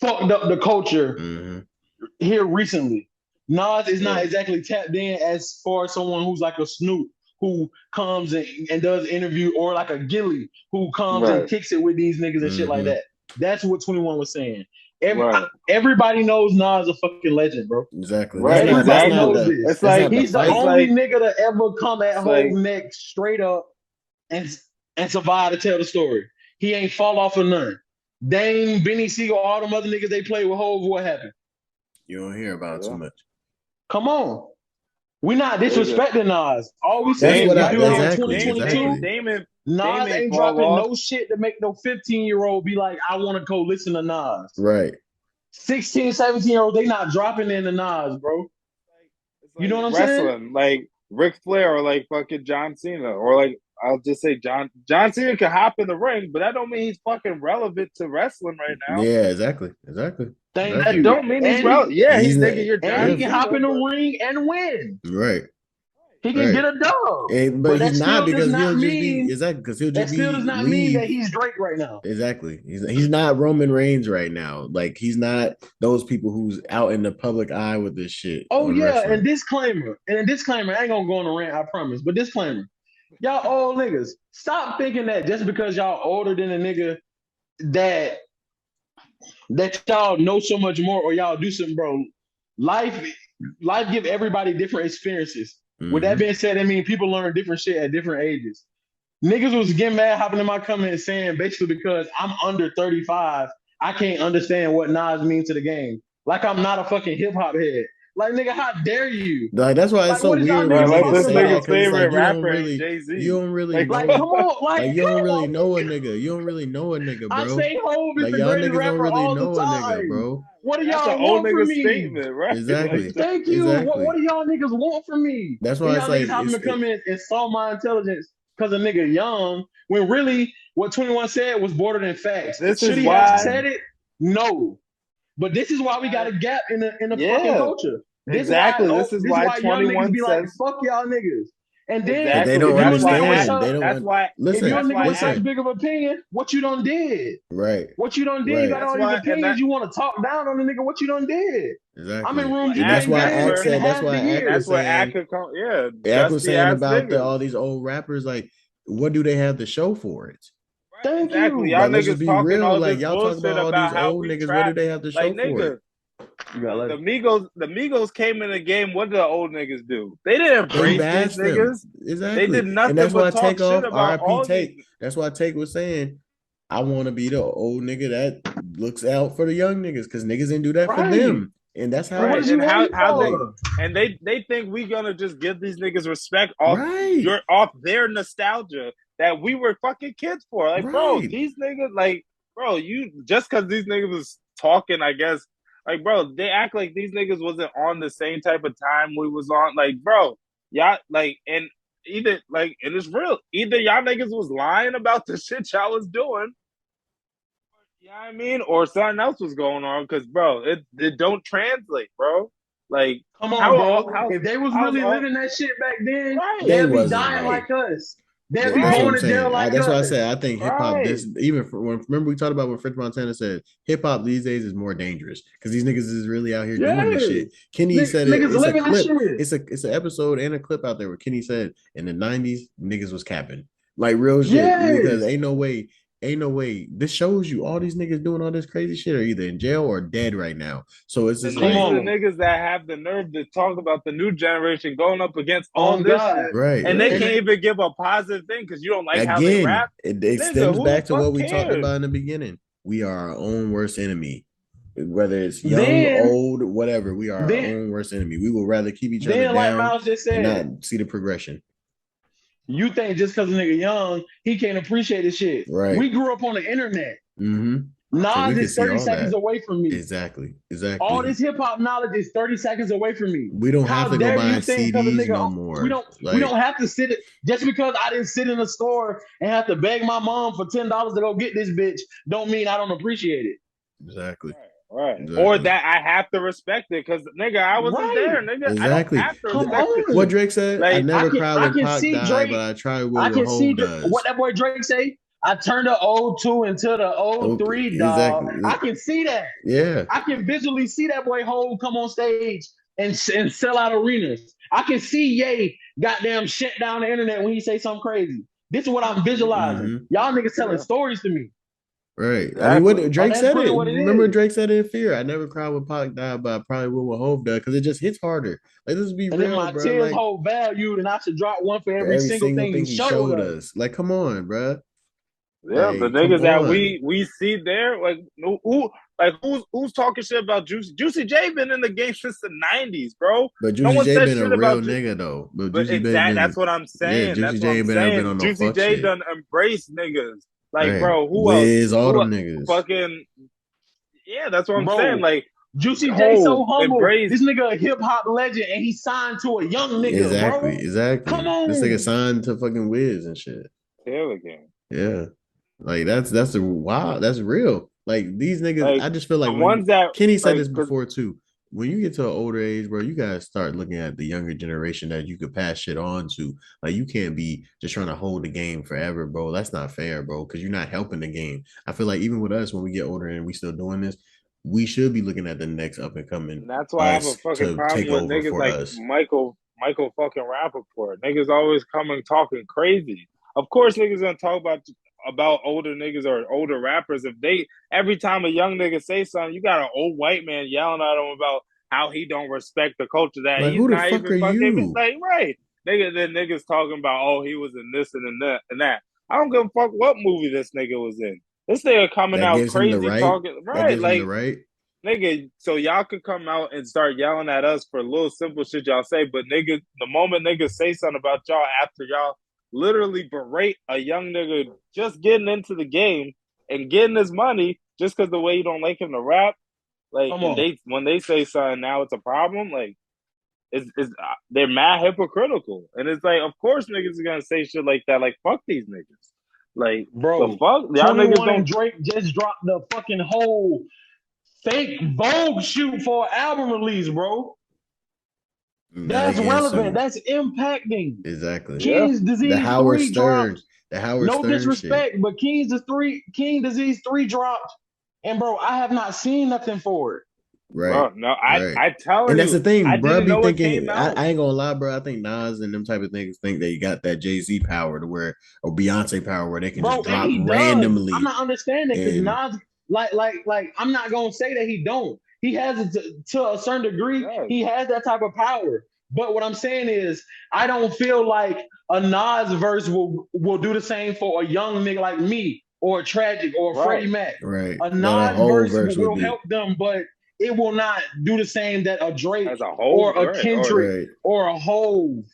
fucked up the culture here recently. Nas is not exactly tapped in as far as someone who's like a Snoop who comes and does interview, or like a Guillen who comes and kicks it with these niggas and shit like that. That's what 21 was saying. Everybody knows Nas a fucking legend, bro. Exactly. Everybody knows this. It's like he's the only nigga to ever come at Hov neck straight up and survive to tell the story. He ain't fall off of none. Dame, Benny Siegel, all them other niggas they played with Hov, what happened? You don't hear about it too much. Come on. We're not disrespecting Nas. All we saying is in 2022, Nas ain't dropping no shit to make no 15-year-old be like, I want to go listen to Nas. Right. 16, 17-year-olds, they not dropping into Nas, bro. Like you know what I'm saying? Like Ric Flair or like fucking John Cena, or like I'll just say John Cena can hop in the ring, but that don't mean he's fucking relevant to wrestling right now. Yeah, exactly. Thank you. Don't mean he's relevant. Yeah, he's thinking you're John Cena. He can hop in the ring and win. Right. He can get a dub. But he's not, because he'll just be because he'll just be. That still does not mean that he's Drake right now. Exactly. He's not Roman Reigns right now. Like, he's not those people who's out in the public eye with this shit. Oh yeah, wrestling. And disclaimer, I ain't gonna go on a rant, I promise. But disclaimer, y'all old niggas, stop thinking that just because y'all older than a nigga that y'all know so much more or y'all do something, bro. Life give everybody different experiences. With that being said, I mean people learn different shit at different ages. Niggas was getting mad hopping in my comments saying basically because I'm under 35, I can't understand what Nas means to the game. Like I'm not a fucking hip hop head. Like, nigga, how dare you? Like, that's why it's so weird. Like this nigga's favorite rapper is Jay-Z. You don't really like, come on, like you don't really know a nigga. You don't really know a nigga, bro. I say Hov is the greatest rapper all the time. Nigga, bro. What do y'all want from me? Statement, right? Exactly. Thank you. Exactly. What do y'all niggas want from me? That's why it's like having to come in and solve my intelligence because a nigga young, when really what 21 said was border than facts. Should he have said it? No. But this is why we got a gap in the fucking culture. This is why young niggas be like, fuck y'all niggas. And then they don't understand. That's why listen, if your nigga with such big of opinion, what you done did? Right. What you done did? Right. You got all these opinions. You want to talk down on the nigga? What you done did? Exactly. I'm in rooms. That's why Ak said. That's why Ak was saying about all these old rappers. Like, what do they have to show for it? Thank you. Y'all niggas talking real. all like this y'all talking about all these old niggas. What do they have to show for it? The Migos came in the game. What did the old niggas do? They didn't embrace these niggas. Exactly. They did nothing. And that's why but talk shit about RIP Take. That's why Take was saying, I want to be the old nigga that looks out for the young niggas, because niggas didn't do that for them. And that's how. Right. And they think we gonna just give these niggas respect off their nostalgia that we were fucking kids for. Like, bro, these niggas, like, bro, you just because these niggas was talking, I guess, like, bro, they act like these niggas wasn't on the same type of time we was on. Like, bro, y'all, like, and either like, and it's real. Either y'all niggas was lying about the shit y'all was doing. You know what I mean? Or something else was going on because, bro, it don't translate, bro. Like, come on, bro. If they was really living that shit back then, they'd be dying like us. They'd be going to jail like us. That's why I said I think hip hop. This even remember we talked about when French Montana said hip hop these days is more dangerous because these niggas is really out here doing this shit. Kenny said it. It's a clip. It's an episode and a clip out there where Kenny said in the 90s niggas was capping like real shit because ain't no way. This shows you all these niggas doing all this crazy shit are either in jail or dead right now. So it's just the niggas that have the nerve to talk about the new generation going up against all this shit. Right. And they can't even give a positive thing because you don't like how they rap. It stems back to what we talked about in the beginning. We are our own worst enemy. Whether it's young, old, whatever, we are our own worst enemy. We will rather keep each other down like Miles just said, and not see the progression. You think just because a nigga young, he can't appreciate this shit. Right. We grew up on the internet. Mm-hmm. Nas is 30 seconds away from me. Exactly. All this hip hop knowledge is 30 seconds away from me. We don't have to go buy CDs no more. We don't have to sit just because I didn't sit in a store and have to beg my mom for $10 to go get this bitch. Don't mean I don't appreciate it. Exactly. Right. Exactly. Or that I have to respect it because nigga, I wasn't there, nigga. Exactly. I don't have to respect it. What Drake said, like, I never cried when Pac died, but I tried with what Hov does. What that boy Drake say? I turned the 02 into the 03, dog. Exactly. I can see that. Yeah. I can visually see that boy Hov come on stage and sell out arenas. I can see Ye goddamn shut down the internet when he say something crazy. This is what I'm visualizing. Mm-hmm. Y'all niggas telling stories to me. Right. Exactly. I mean, what Drake said it. Remember Drake said it in Fear. I never cried when Pac died, but I probably will what Hov does because it just hits harder. Like, let's be real, my bro. tears hold value, and I should drop one for every single thing he showed us. Like, come on, bro. Yeah, like, the niggas that we see there, like who's talking shit about Juicy? Juicy J been in the game since the 90s, bro. But Juicy J been a real nigga though. But exactly, that's what I'm saying. Yeah, Juicy J been on no Juicy J shit. Done embrace niggas. Like, bro, who Wiz, all them niggas. Fucking, yeah, that's what I'm saying. Like, Juicy J so humble. This nigga a hip hop legend, and he signed to a young nigga. Exactly. Come on, this nigga signed to fucking Wiz and shit. Hell again. Yeah, like that's wow, that's real. Like these niggas, like, I just feel like ones that Kenny said this before too. When you get to an older age, bro, you gotta start looking at the younger generation that you could pass shit on to. Like, you can't be just trying to hold the game forever, bro. That's not fair, bro, because you're not helping the game. I feel like even with us, when we get older and we still doing this, we should be looking at the next up and coming. And that's why I have a fucking problem with niggas like us. Michael fucking Rappaport. Niggas always coming talking crazy. Of course, niggas gonna talk about older niggas or older rappers. If they every time a young nigga say something, you got an old white man yelling at him about how he don't respect the culture that like, he's who the not fuck even are fucking you? like right. Niggas talking about he was in this and in that and that. I don't give a fuck what movie this nigga was in. This nigga coming that out crazy talking right like right. Nigga, so y'all could come out and start yelling at us for little simple shit y'all say, but nigga, the moment niggas say something about y'all after y'all literally berate a young nigga just getting into the game and getting his money just because the way you don't like him to rap, like when they say something now it's a problem, like it's they're mad hypocritical, and it's like of course niggas are gonna say shit like that, like fuck these niggas, like bro, the fuck y'all niggas don't. Drake just dropped the fucking whole fake Vogue shoot for an album release, bro. That's relevant. That's impacting. Exactly. King's Disease 3 dropped. The Howard no Stern disrespect, shit. But King Disease 3 dropped. And bro, I have not seen nothing for it. Right. Bro, no, I tell you. And that's the thing, bro. Be thinking, I ain't gonna lie, bro. I think Nas and them type of things think they got that Jay-Z power to where, or Beyonce power where they can just drop randomly. I'm not understanding because Nas, like, I'm not gonna say that he don't. He has it to a certain degree. Yeah. He has that type of power. But what I'm saying is, I don't feel like a Nas verse will do the same for a young nigga like me or a Tragic or a Freddie Mac. Right. A Nas verse will help them, but it will not do the same that a Drake as a whole, or a Kendrick or a Hove.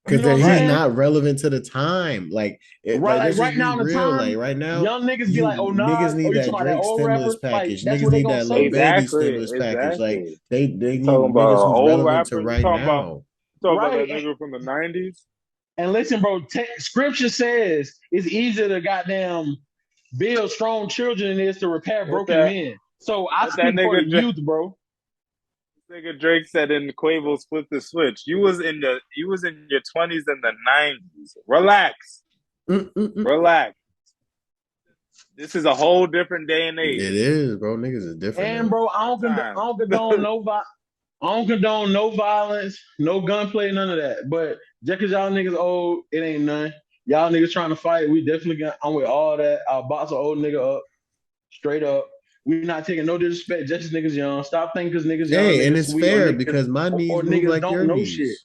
Because he's not relevant to the time. Like, right now, right now, young niggas be like, "Oh, nah, niggas need that Drake stimulus package. Niggas need that Lil Baby stimulus package. Like, they need niggas who's relevant to right now. Talking about that nigga from the 90s. And listen, bro, scripture says it's easier to goddamn build strong children than it is to repair broken men. So I speak for the youth, bro. Nigga Drake said in Quavo's Flip the Switch, you was in your 20s and the 90s. Relax. Relax. This is a whole different day and age. It is, bro. Niggas is different. And bro, I don't condone no violence, no gunplay, none of that. But just because y'all niggas old, it ain't none. Y'all niggas trying to fight, we definitely I'm with all that. I'll box an old nigga up, straight up. We not taking no disrespect, just as niggas young. Stop thinking because niggas young. Hey, and it's fair because my knees move like your knees. Shit.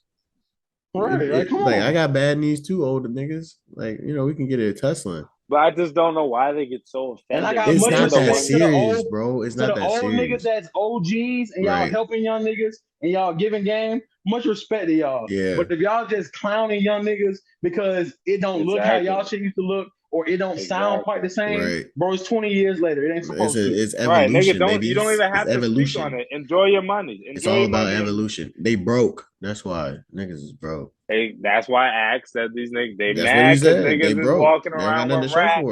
Right, like, come on. I got bad knees too, older niggas. Like, we can get it tussling. But I just don't know why they get so offended. And I got it's not that serious, bro. It's not that serious. To the old niggas that's OGs and y'all helping young niggas and y'all giving game, much respect to y'all. Yeah. But if y'all just clowning young niggas because it don't look how y'all shit used to look, or it don't sound quite the same, bro, it's 20 years later. It ain't supposed to. It's evolution, nigga, you don't even have to speak on it. Enjoy your money. It's all about evolution. They broke. That's why niggas is broke. That's why Axe said these niggas, they That's mad because niggas they broke. Is walking around with racks.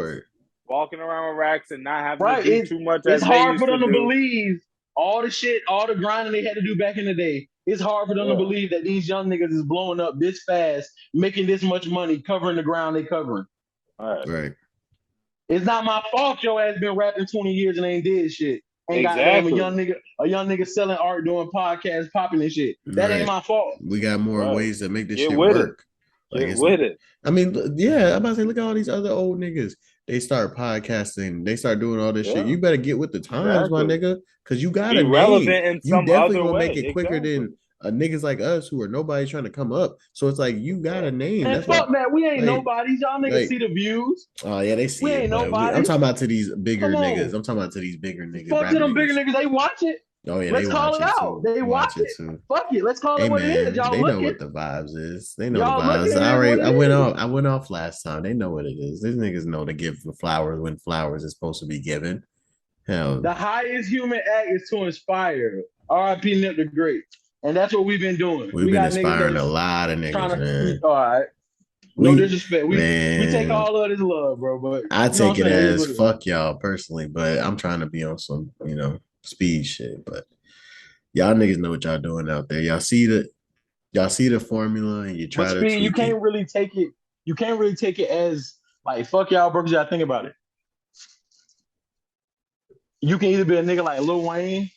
Walking around with racks and not having to do too much. It's hard for them to believe all the shit, all the grinding they had to do back in the day. It's hard for them to believe that these young niggas is blowing up this fast, making this much money, covering the ground they covering. Right. It's not my fault your ass been rapping 20 years and ain't did shit. Ain't goddamn a young nigga selling art, doing podcasts, popping and shit. That ain't my fault. We got more ways to make this shit work. Get with it. I mean, yeah, I'm about to say, look at all these other old niggas. They start podcasting. They start doing all this shit. You better get with the times, my nigga, because you got to be relevant in some other way. You definitely gonna make it quicker than niggas like us who are nobody trying to come up. So it's like you got a name. And fuck that, we ain't nobodies. Y'all niggas see the views. Oh yeah, they see we it. Ain't nobody. I'm talking about to these bigger niggas. I'm talking about to these bigger niggas. Fuck to them bigger niggas. They watch it. Oh yeah, let's call it out. They watch it too. Fuck it, let's call it what it is. Y'all they know what the vibes is. They know the vibes. I went off last time. They know what it is. These niggas know to give flowers when flowers is supposed to be given. Hell, the highest human act is to inspire. R.I.P. Nip the Great, and that's what we've been doing. We've been inspiring a lot of niggas, man. All right. No disrespect. We take all of this love, bro. But I take it as fuck y'all personally, but I'm trying to be on some, speed shit. But y'all niggas know what y'all doing out there. Y'all see the formula and you try to you can't really take it. You can't really take it as like fuck y'all, bro, because y'all think about it. You can either be a nigga like Lil Wayne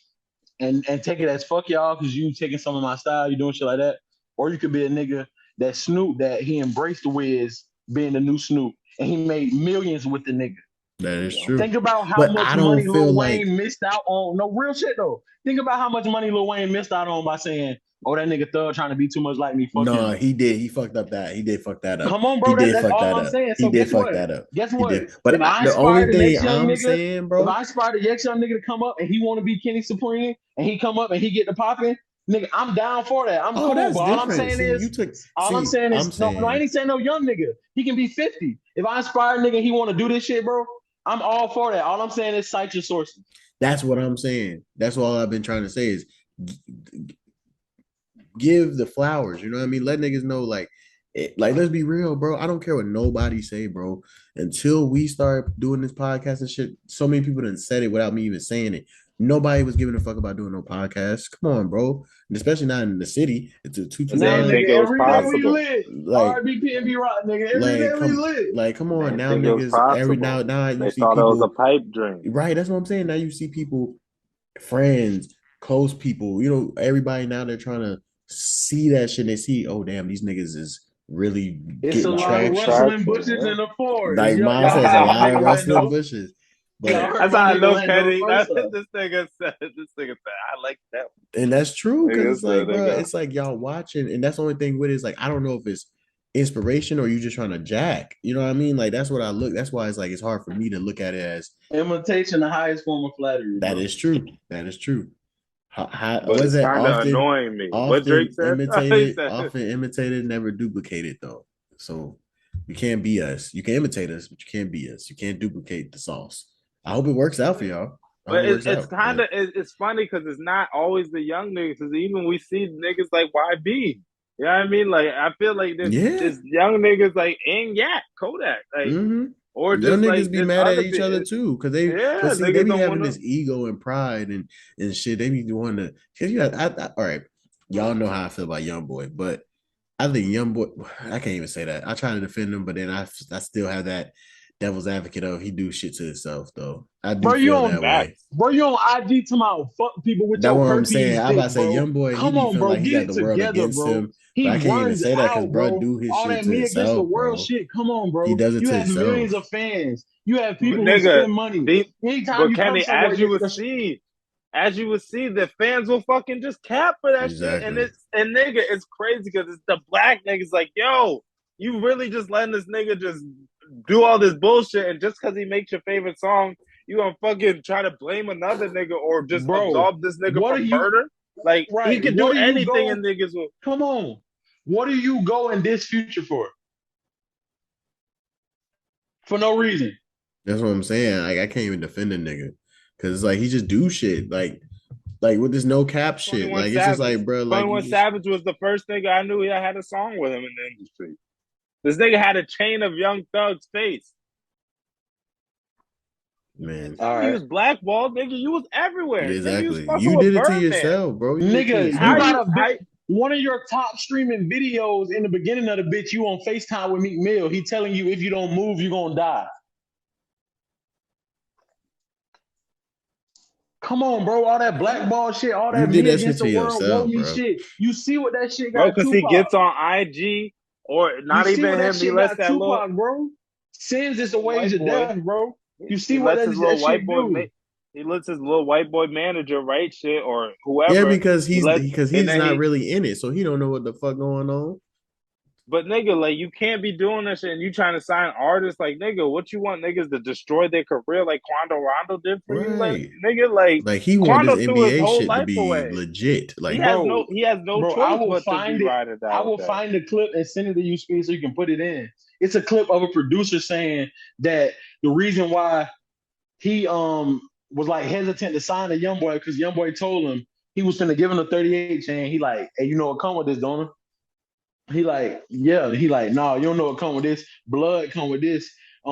and take it as fuck y'all because you taking some of my style, you doing shit like that. Or you could be a nigga that Snoop, that he embraced the Wiz being the new Snoop, and he made millions with the nigga. That is true. Think about how much money Lil Wayne missed out on. No, real shit though. Think about how much money Lil Wayne missed out on by saying, "Oh, that nigga Thug trying to be too much like me." Fuck him. He did. He fucked up that. He did fuck that up. Come on, bro. That's all I'm saying. So he did fuck that up. Guess what? But the only thing I'm saying, bro, if I inspire the next young nigga to come up and he want to be Kenny Supreme and he come up and he get the popping, nigga, I'm down for that. I'm cool. But all I'm saying is, no, I ain't saying no young nigga. He can be 50. If I inspire a nigga, he want to do this shit, bro. I'm all for that. All I'm saying is cite your sources. That's what I'm saying. That's all I've been trying to say is give the flowers. You know what I mean? Let niggas know, like let's be real, bro. I don't care what nobody say, bro. Until we start doing this podcast and shit, so many people done said it without me even saying it. Nobody was giving a fuck about doing no podcast. Come on, bro. And especially not in the city. It's a 229. Every day we lit. RBP and B Rock, nigga. Every day we lit. Like, come on, now niggas. Every now you they see thought people. It was a pipe dream. Right, that's what I'm saying. Now you see people, friends, close people. Everybody now they're trying to see that shit. And they see, oh damn, these niggas is really getting traction. It's a lot of rustling bushes in the forest. Like Miles says, a lot of rustling bushes. But that's how I know Petty. That's what this nigga said. I like that one. And that's true because it's like, bro, it's like y'all watching, and that's the only thing with it is like I don't know if it's inspiration or you just trying to jack. You know what I mean? Like that's what I look. That's why it's like it's hard for me to look at it as imitation, the highest form of flattery. That is true. That is true. but it's kind of annoying me. What Drake said? Often imitated, never duplicated though. So you can't be us. You can imitate us, but you can't be us. You can't duplicate the sauce. I hope it works out for y'all. But it's kind of it's funny because it's not always the young niggas. Because even we see niggas like YB. You know what I mean? Like I feel like this young niggas like in Yak Kodak, like or just young niggas like be mad at each other too because they they be having this ego and pride and shit. They be doing the because all right, y'all know how I feel about YoungBoy, but I think YoungBoy, I can't even say that. I try to defend him, but then I still have that devil's advocate of he do shit to himself though. I do feel that way. Bro, you on IG talking about fuck people with that's your what I'm saying. I'm about to say YoungBoy. Come on, bro, like he got the world against him. But I can't even say that because bro do his all shit that to me himself, against the world bro. Shit. Come on, bro. He does it you to have himself. Millions of fans. You have people who spend money. Anytime you Kenny, as you would see, the fans will fucking just cap for that shit. And nigga, it's crazy because it's the black niggas like, yo, you really just letting this nigga just do all this bullshit, and just because he makes your favorite song, you gonna fucking try to blame another nigga or just absolve this nigga from murder? Like he can do anything, and niggas will come on. What do you go in this future for? For no reason. That's what I'm saying. Like I can't even defend a nigga because it's like he just do shit like with this no cap shit. Like Savage. It's just like bro. Like 21 Savage was the first nigga I knew that had a song with him in the industry. This nigga had a chain of Young Thug's face. Man, he was blackballed, nigga. You was everywhere. Exactly. You did it to yourself, bro. Nigga, you got one of your top streaming videos in the beginning of the bitch. You on FaceTime with Meek Mill. He telling you if you don't move, you gonna die. Come on, bro. All that blackball shit, all that me against the world, woe me shit. You see what that shit got? Bro, because he gets on IG or not even him. He lets that Tupac, bro. Sins is the ways of death, bro. You see what that white boy he lets his little white boy manager write shit or whoever. Yeah, because he's not really in it, so he don't know what the fuck going on. But nigga, like you can't be doing that shit and you trying to sign artists. Like nigga, what you want niggas to destroy their career like Quando Rondo did for you? Like nigga, like he wanted this NBA shit to be legit. Like he has no choice but to be ride or die. I will find the clip and send it to you, Speed, so you can put it in. It's a clip of a producer saying that the reason why he was like hesitant to sign a YoungBoy because YoungBoy told him he was finna give him a 38 chain. He like, hey, you know what come with this, don't he? He like, yeah. He like, nah, you don't know what come with this. Blood come with this. He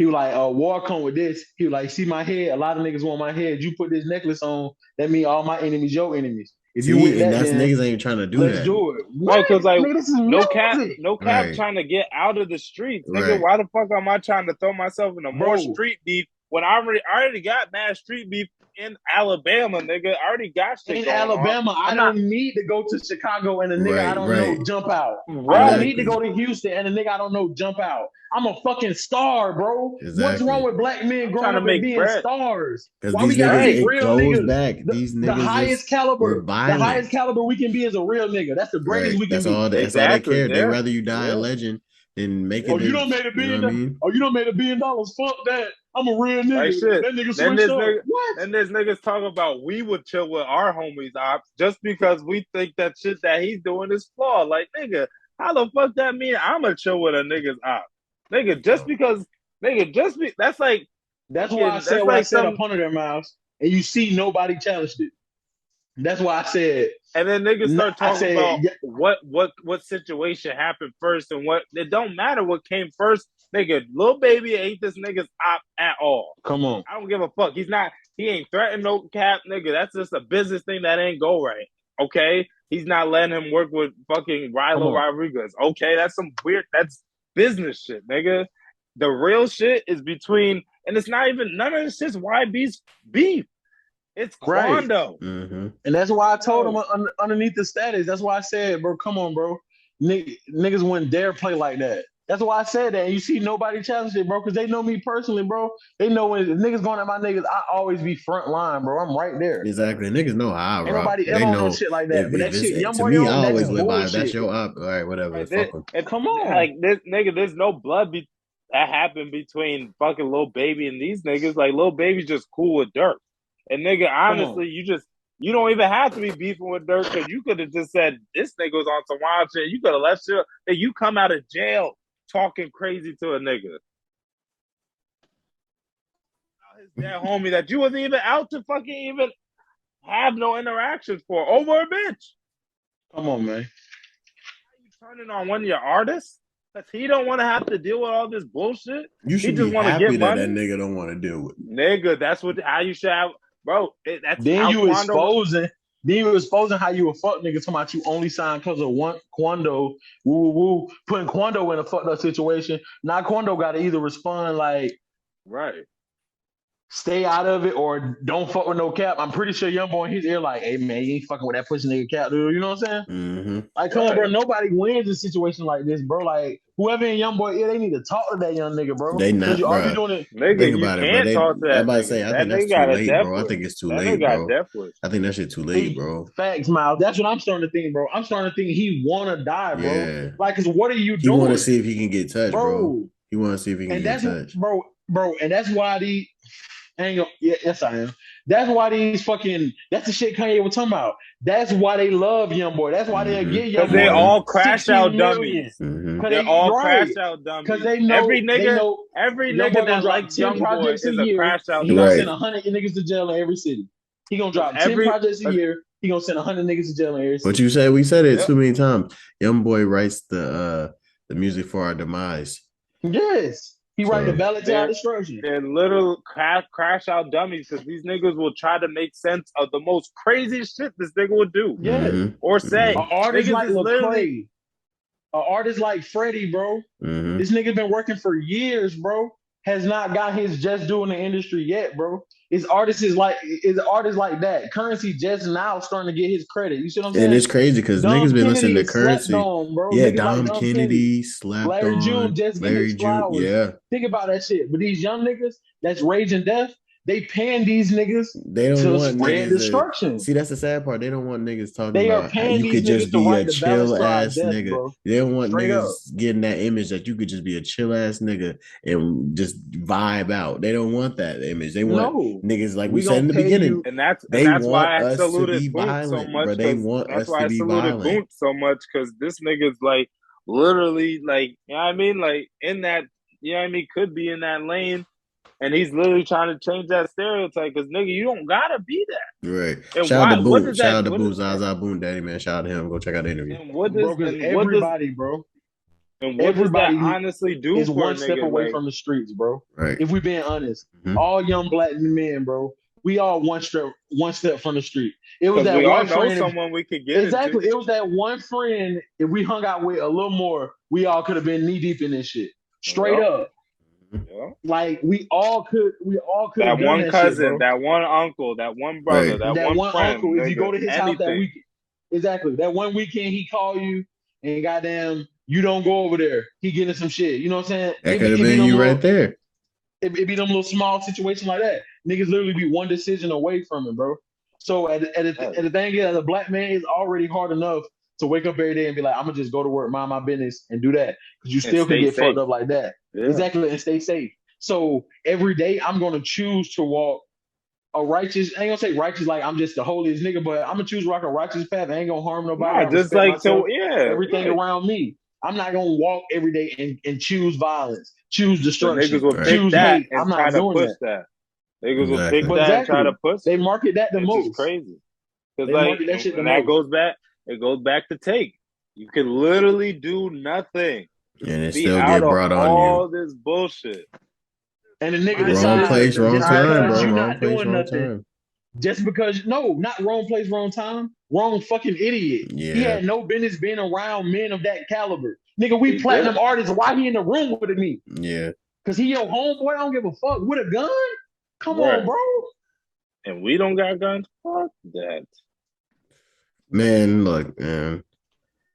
was like, war come with this. He was like, see my head. A lot of niggas want my head. You put this necklace on, that mean all my enemies your enemies. If you with that, then niggas ain't trying to do let's that. Let's do it. Right, because like no cap trying to get out of the streets. Nigga, why the fuck am I trying to throw myself into more street beef when I already got mad street beef in Alabama, nigga? I already got shit in Alabama. I don't need to go to Chicago and a nigga I don't know jump out. I don't need to go to Houston and a nigga I don't know jump out. I'm a fucking star, bro. Exactly. What's wrong with black men growing up and being stars? Why we gotta be real niggas? Back. These niggas the highest caliber we can be is a real nigga. That's the greatest we can be. That's all they care. They'd rather you die a legend than make it. You don't made $1 billion. You don't made $1 billion. Fuck that. I'm a real nigga. Like shit. That nigga switched up. What? And there's niggas talk about we would chill with our homies ops just because we think that shit that he's doing is flawed. Like nigga, how the fuck that mean I'ma chill with a nigga's op? Nigga, that's like that's why I said what I said up under their mouths, and you see nobody challenged it. That's why I said. And then niggas start talking about what situation happened first and what it don't matter what came first. Nigga, Lil Baby ain't this nigga's op at all. Come on. I don't give a fuck. He ain't threatened no cap, nigga. That's just a business thing that ain't go right. Okay? He's not letting him work with fucking Rilo Rodriguez. Okay, that's that's business shit, nigga. The real shit is between, and it's not even, none of this shit's YB's beef. It's Quando. Right. Mm-hmm. And that's why I told him underneath the status, that's why I said, bro, come on, bro. Niggas wouldn't dare play like that. That's why I said that. And you see nobody challenge it, bro, because they know me personally, bro. They know when niggas going at my niggas, I always be front line, bro. I'm right there. Exactly. Niggas know how I rock. Nobody ever on shit like that. But that shit, young to boy, me, I always live by that's your op. All right, whatever. And come on. Like, this nigga, there's no blood that happened between fucking Lil Baby and these niggas. Like, Lil Baby's just cool with Dirk. And nigga, honestly, You don't even have to be beefing with Dirk because you could have just said this nigga was on some wild shit. You could have left shit. And you come out of jail talking crazy to a nigga. His dad homie that you wasn't even out to fucking even have no interactions for over a bitch. Come on, man. Are you turning on one of your artists? Because he don't want to have to deal with all this bullshit. You should just be want to happy get that money. that nigga don't want to deal with it. Nigga, that's how you should have, bro. That's then how you Quando exposing how you a fuck nigga talking about you only signed because of one Quando, woo, putting Quando in a fucked up situation. Now Quando got to either respond like, right, stay out of it or don't fuck with no Cap. I'm pretty sure young boy in his ear like, hey man, you ain't fucking with that pussy nigga Cap, dude. You know what I'm saying? Mm-hmm. Like, come on, bro. Nobody wins in a situation like this, bro. Like, whoever in young boy ear, they need to talk to that young nigga, bro. They not, you bro. already doing it. Nigga, think you about it, can't bro. talk to that. I'm about to nigga. say, I that think that's nigga too late, bro. I think it's too late, bro. I think that shit too late, bro. Facts, Miles. That's what I'm starting to think, bro. I'm starting to think he wanna die, bro. Yeah. Like, cause what are you doing? He want to see if he can get touched, bro. He want to see if he can and get that's touched, bro. And that's why yes, I am. That's why these fucking. That's the shit Kanye was talking about. That's why they love young boy. That's why they get young boy. Because they all crash out dummies. Mm-hmm. They're all crash out dummies. Because they know every nigga that likes young boy is a crash out. He gonna send 100 niggas to jail in every city. He gonna drop 10 projects a year. He gonna send 100 niggas to jail in every city. But you said we said it too many times. Young boy writes the music for our demise. Yes. He write the ballad to our destruction. They're little crash out dummies because these niggas will try to make sense of the most crazy shit this nigga would do. Yeah. Or say. An artist like Lecrae. An artist like Freddie, bro. Mm-hmm. This nigga been working for years, bro. Has not got his just due in the industry yet, bro. It's artists like that. Currency just now starting to get his credit. You see what I'm saying? And it's crazy because niggas been listening to Currency. On, bro. Yeah, niggas Dom like Kennedy slapped Larry on. June just Larry June. Yeah. Think about that shit. But these young niggas that's raging death, they paying these niggas they don't to want spread destruction. See, that's the sad part. They don't want niggas talking they about are paying you could these just niggas be to a chill ass death, nigga. Bro. They don't want Straight niggas up. getting that image that you could just be a chill ass nigga and just vibe out. They don't want that image. They want niggas like we said in the beginning. And that's want why I us to saluted be Boont violent, so much. bro. They want us to be violent. Boont so much because this nigga's like literally like, you know what I mean? Like in that, you know what I mean? Could be in that lane. And he's literally trying to change that stereotype because nigga, you don't gotta be that. Right. And shout out to Boont. Shout out to Boont. Zaza Boont Daddy, man. Shout out to him. Go check out the interview. And what does bro? And what everybody does that honestly do is for one a step nigga, away like, from the streets, bro. Right. If we being honest, all young black men, bro, we all one step from the street. It was that we one all know friend. Someone we could get exactly. Into. It was that one friend. If we hung out with a little more, we all could have been knee deep in this shit. Straight up. Yeah. Like we all could. That done one that cousin, shit, that one uncle, that one brother, right. that one friend. Uncle. If you go to his house that weekend, exactly. That one weekend he call you and goddamn. You don't go over there. He getting some shit. You know what I'm saying? That could have been you right there. It be them little small situations like that. Niggas literally be one decision away from it, bro. So at the thing is, as a black man, it's already hard enough to wake up every day and be like, I'm gonna just go to work, mind my business, and do that. Because you still can get fucked up like that. Yeah. Exactly, and stay safe. So every day I'm gonna choose to walk a righteous. I ain't gonna say righteous like I'm just the holiest nigga, but I'm gonna choose to walk a righteous path. I ain't gonna harm nobody. Just like myself, everything around me. I'm not gonna walk every day and choose violence, choose destruction, so niggas will choose hate. I'm not doing that. Niggas will pick that and try to push. They market that the most. It's crazy. Because like that goes back. It goes back to take. You can literally do nothing and it still get brought on you. All this bullshit. And the nigga wrong place, wrong time, bro. You're wrong not place, doing wrong nothing. time. Just because not wrong place, wrong time, wrong fucking idiot. Yeah. He had no business being around men of that caliber. Nigga, we platinum artists. Why he in the room with me? Yeah. Cause he your homeboy. I don't give a fuck. With a gun? Come on, bro. And we don't got guns. Fuck that. Man, look, man.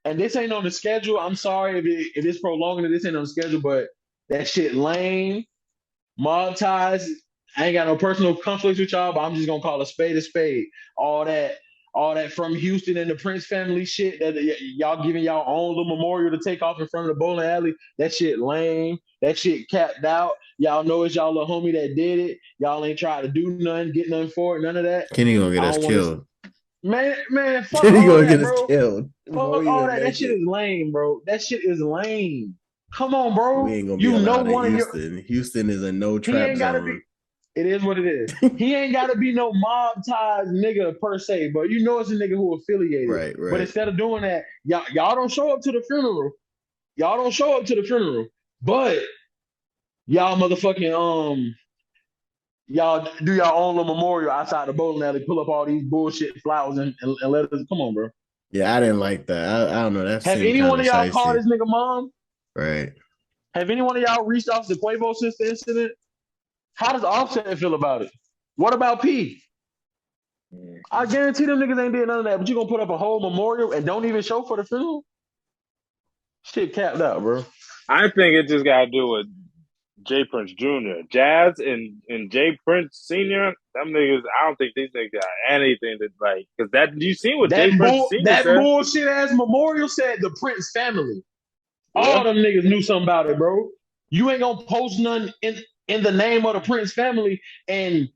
And this ain't on the schedule. I'm sorry if it's prolonging it. This ain't on the schedule, but that shit lame. Mob ties. I ain't got no personal conflicts with y'all, but I'm just gonna call a spade a spade. All that from Houston and the Prince family shit that y'all giving y'all own little memorial to take off in front of the bowling alley. That shit lame. That shit capped out. Y'all know it's y'all little homie that did it. Y'all ain't tried to do nothing, get nothing for it, none of that. Kenny gonna get us killed. Man, fuck He all gonna that, get us bro. killed. Fuck all that. That shit is lame, bro. That shit is lame. Come on, We bro. ain't gonna be You know allowed in one of your Houston. Houston is a no he trap ain't gotta be. zone. It is what it is. He ain't gotta be no mob ties nigga per se, but you know it's a nigga who affiliated. Right. But instead of doing that, y'all don't show up to the funeral. Y'all don't show up to the funeral. But y'all motherfucking y'all do your own little memorial outside the bowling alley, pull up all these bullshit flowers and let us come on, bro. Yeah, I didn't like that. I don't know. That Have seemed any kind one of of y'all called shicey. this nigga mom? Right. Have any one of y'all reached out to Quavo since the incident? How does Offset feel about it? What about P? I guarantee them niggas ain't did none of that, but you gonna put up a whole memorial and don't even show for the funeral? Shit capped out, bro. I think it just got to do with Jay Prince Jr. Jazz and Jay Prince Sr. Them niggas, I don't think these niggas got anything to like. Because that, you see what Jay Prince Sr. That said? bullshit ass memorial said the Prince family. Yeah. All them niggas knew something about it, bro. You ain't gonna post none in the name of the Prince family and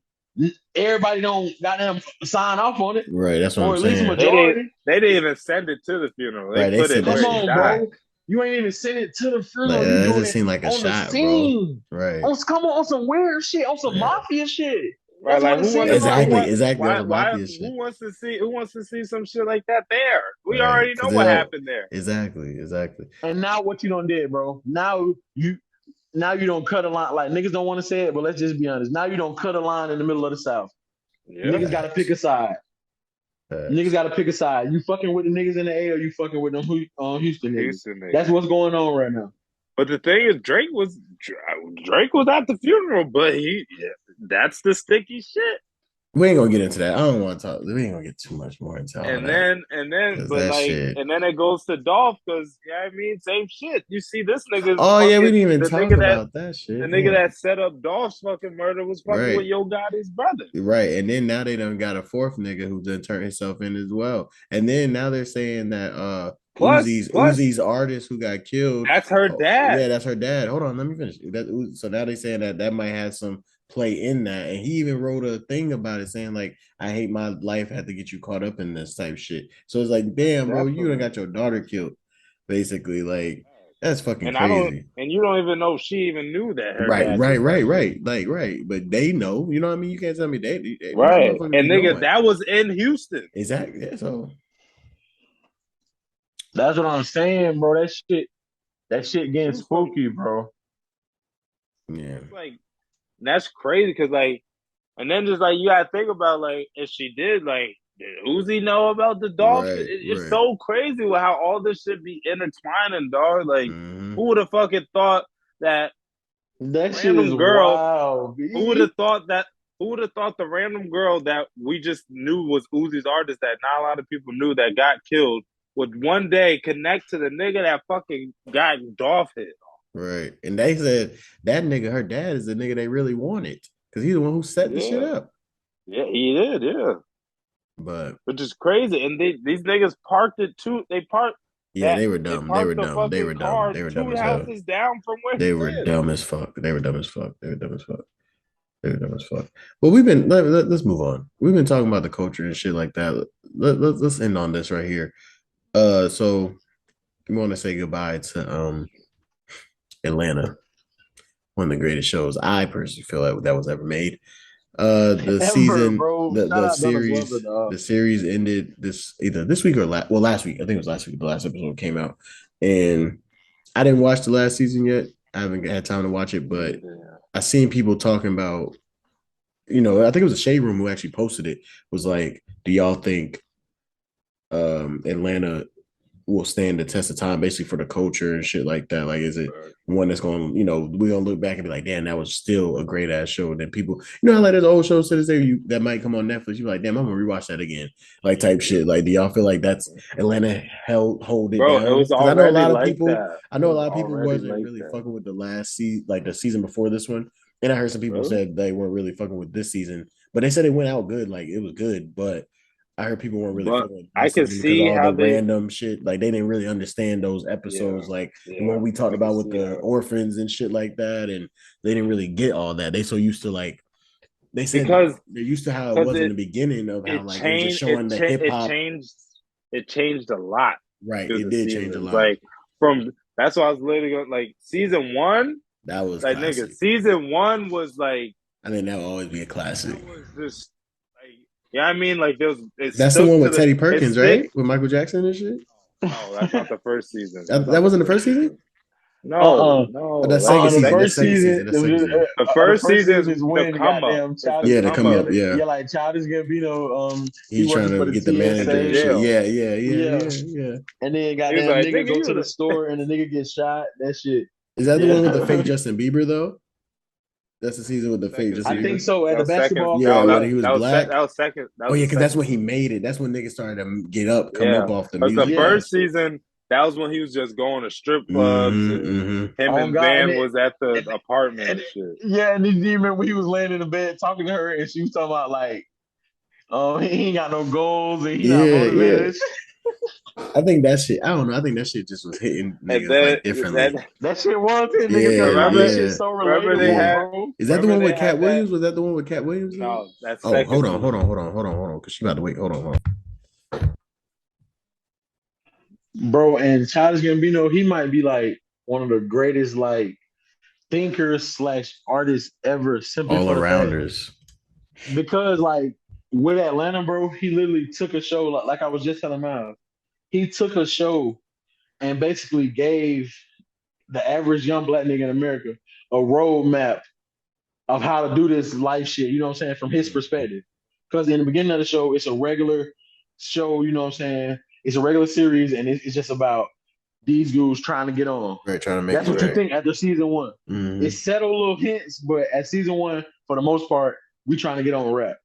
everybody don't goddamn sign off on it. Right. That's what or I'm at least a saying. majority. They didn't even send it to the funeral. They Right, they put said it that where Come he shit. on, died. bro. You ain't even send it to the Like funeral. You that doing just it seemed like a on the shot, bro. scene. Right. Come on some weird shit, on some Yeah. mafia shit. Right, That's like what it seems like. Exactly. That's a why mafia shit. who wants to see some shit like that there? We Right. already know what happened there. Exactly. And now what you done did, bro? Now you don't cut a line. Like niggas don't want to say it, but let's just be honest. Now you don't cut a line in the middle of the South. Yeah. Niggas got to pick a side. Niggas got to pick a side. You fucking with the niggas in the A or you fucking with them Houston niggas. That's what's going on right now. But the thing is, Drake was at the funeral, but that's the sticky shit. We ain't gonna get into that. I don't want to talk. We ain't gonna get too much more into all And that. then it goes to Dolph because I mean, same shit. You see this nigga. Oh yeah, we didn't even talk about that shit. The nigga that set up Dolph's fucking murder was fucking with Yo Gotti's brother. Right, and then now they done got a fourth nigga who done turned himself in as well. And then now they're saying that Uzi's artist who got killed. That's her dad. Yeah, that's her dad. Hold on, let me finish. So now they're saying that might have some play in that. And he even wrote a thing about it saying like, I hate my life, I had to get you caught up in this type shit. So it's like, damn, bro, you done got your daughter killed. Basically, like that's fucking crazy. And you don't even know she even knew that her right. dad Right. But they know, you know what I mean? You can't tell me they right. And nigga, that was in Houston. Exactly. Yeah, so that's what I'm saying, bro. That shit getting spooky, bro. Yeah. Like that's crazy because like, and then just like you gotta think about like if she did like did Uzi know about the Dolph? It's so crazy with how all this shit be intertwining, dog. Like who would have fucking thought that shit is girl? Wild, who would have thought that? Who would have thought the random girl that we just knew was Uzi's artist that not a lot of people knew that got killed would one day connect to the nigga that fucking got Dolph hit? Right. And they said that nigga, her dad, is the nigga they really wanted because he's the one who set the shit up. Yeah, he did. Yeah. But which is crazy. And these niggas parked it too. They parked. Yeah, they were dumb. They were dumb. They were dumb. They were dumb as hell. 2 houses down from where they were dumb as fuck. They were dumb as fuck. Well, let's move on. We've been talking about the culture and shit like that. Let's end on this right here. So we want to say goodbye to Atlanta, one of the greatest shows I personally feel like that was ever made. The season, the series ended either this week or last week. I think it was last week. The last episode came out, and I didn't watch the last season yet. I haven't had time to watch it, but I seen people talking about, I think it was a Shade Room who actually posted it. Was like, do y'all think Atlanta will stand the test of time basically for the culture and shit like that? Like, is it one that's going, we're gonna look back and be like, damn, that was still a great ass show. And then people, how like there's old shows to this day that might come on Netflix, you're like, damn, I'm gonna rewatch that again, like type shit. Like, do y'all feel like that's Atlanta hold it down? It was I know a lot of like people that. I know a lot of people wasn't really fucking with the last season, like the season before this one. And I heard some people said they weren't really fucking with this season, but they said it went out good, like it was good, but I heard people weren't really fucking with I can see because how the random shit, like they didn't really understand those episodes, like the one we talked about with the orphans and shit like that, and they didn't really get all that. They so used to like They said because they're used to how it was in the beginning of how like it was just showing the hip hop. It changed a lot. Right, it did change a lot. Like that's why I was literally going, like season 1. That was like classic. Nigga, season 1 was like. I think that will always be a classic. That was just like, yeah, I mean, like that's the one with Teddy Perkins, right? With Michael Jackson and shit. No, that's not the first season. That wasn't the first season. No. That's the first season. The first season is when the come up. Yeah, like Childish Gambino. He's trying to get the manager. Yeah. And then goddamn nigga go to the store and the nigga gets shot. That shit. Is that the one with the fake Justin Bieber though? That's the season with the fake Justin Bieber. I think so. At the basketball. Yeah, when he was black. That was second. Oh yeah, because that's when he made it. That's when niggas started to come up off the music. The first season. That was when he was just going to strip clubs. Him and Van was at the apartment and shit. Yeah, and then you remember when he was laying in the bed talking to her, and she was talking about like, he ain't got no goals and he not motivated. I think that shit. I don't know. I think that shit just was hitting niggas like differently. That shit was hitting niggas. That shit so relatable. Is that the one with Cat Williams? Was that the one with Cat Williams? No, that's. Oh, hold on. Because she about to wait. Hold on. Bro, and Childish Gambino, he might be like one of the greatest like thinkers / artists ever. Simply all arounders. Because like with Atlanta, bro, he literally took a show like I was just telling Miles. He took a show and basically gave the average young black nigga in America a roadmap of how to do this life shit. You know what I'm saying? From his perspective. Because in the beginning of the show, it's a regular show. You know what I'm saying? It's a regular series, and it's just about these dudes trying to get on. Right, trying to make. That's what you think after season 1. Mm-hmm. It's subtle little hints, but at season 1, for the most part, we trying to get on rap.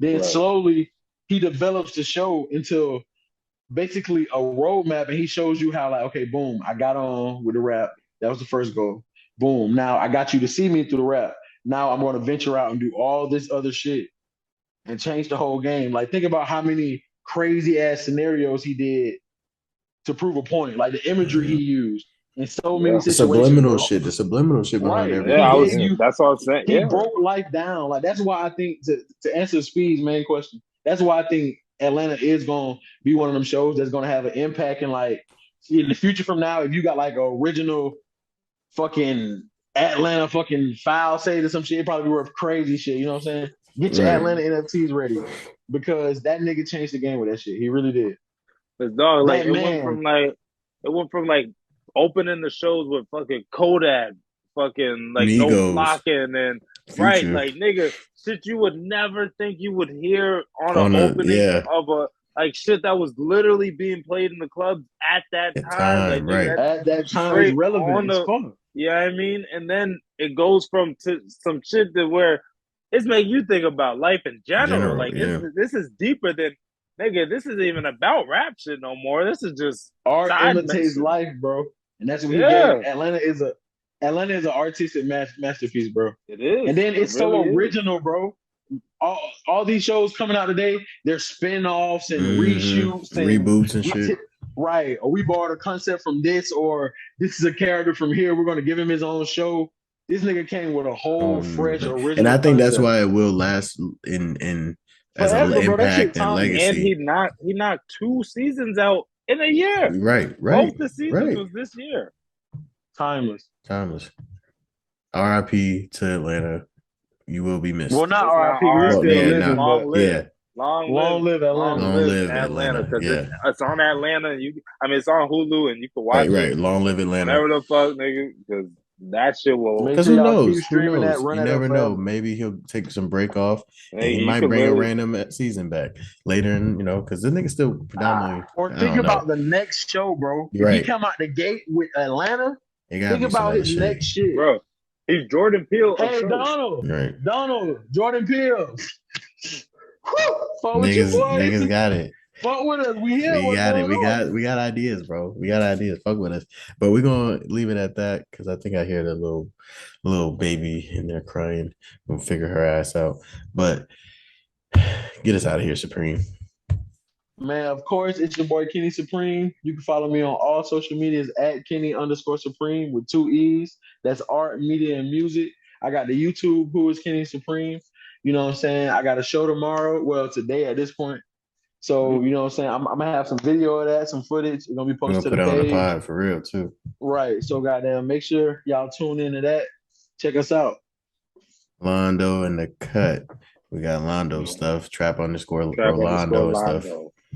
Then slowly he develops the show into basically a roadmap, and he shows you how, like, okay, boom, I got on with the rap. That was the first goal. Boom, now I got you to see me through the rap. Now I'm going to venture out and do all this other shit and change the whole game. Like, think about how many crazy ass scenarios he did to prove a point, like the imagery he used in so many situations. The subliminal shit behind everything. Yeah, that's what I'm saying. He broke life down. Like, that's why I think to answer Speed's main question, that's why I think Atlanta is gonna be one of them shows that's gonna have an impact in like in the future from now. If you got like an original fucking Atlanta fucking file save or some shit, it'd probably be worth crazy shit. You know what I'm saying? Get your Atlanta NFTs ready. Because that nigga changed the game with that shit. He really did. But dog, like it went from opening the shows with fucking Kodak, fucking like Migos, no blocking and Future. Right, like nigga, shit you would never think you would hear on an opening of a like shit that was literally being played in the clubs at that time. Like, right. At that time is relevant. Yeah, I mean, and then it goes from to some shit that where it's making you think about life in general. Like this is deeper than nigga. This isn't even about rap shit no more. This is just art imitates life, bro. And that's what he gave. Atlanta is an artistic masterpiece, bro. It is, and then it's so original, bro. All these shows coming out today, they're spin-offs and reshoots and reboots and shit. Right. Or we borrowed a concept from this, or this is a character from here. We're gonna give him his own show. This nigga came with a whole fresh original. And I think that's why it will last in as an impact and legacy. And he knocked 2 seasons out in a year. Right. Both the seasons was this year. Timeless. R.I.P. to Atlanta. You will be missed. Well, not R.I.P. Long live. Long live Atlanta. Long live Atlanta. It's on Atlanta. It's on Hulu, and you can watch it. Right. Long live Atlanta. Whatever the fuck, nigga, because that shit will. Because who knows? You never know. Maybe he'll take some break off, and he might bring a random season back later, because the nigga still predominantly. Or think about the next show, bro. If he come out the gate with Atlanta, think about his next shit, bro. He's Jordan Peele. Hey, Donald. Right. Donald. Jordan Peele. Niggas got it. Fuck with us. We here. We got it. We got ideas, bro. We got ideas. Fuck with us. But we're gonna leave it at that because I think I hear the little baby in there crying. We'll figure her ass out. But get us out of here, Supreme. Man, of course, it's your boy Kenny Supreme. You can follow me on all social medias at Kenny_Supreme with 2 E's. That's art, media, and music. I got the YouTube, Who is Kenny Supreme. You know what I'm saying? I got a show tomorrow. Well, today at this point. So, you know what I'm saying? I'm gonna have some video of that, some footage. It's gonna be posted to the page. Put it on the pod for real too. Right. So goddamn, make sure y'all tune into that. Check us out. Londo in the cut. We got Londo stuff, trap_Rolando and stuff.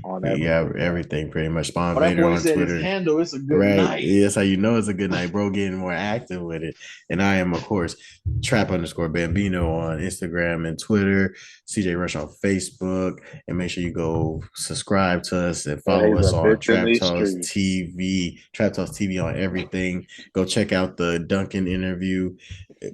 On everything pretty much. Spawn Vader on Twitter. His handle, it's a good night. Yeah, that's how you know it's a good night, bro. Getting more active with it. And I am, of course, trap_Bambino on Instagram and Twitter. CJ Rush on Facebook. And make sure you go subscribe to us and follow us on Trap Talks TV. Trap Talks TV on everything. Go check out the Duncan interview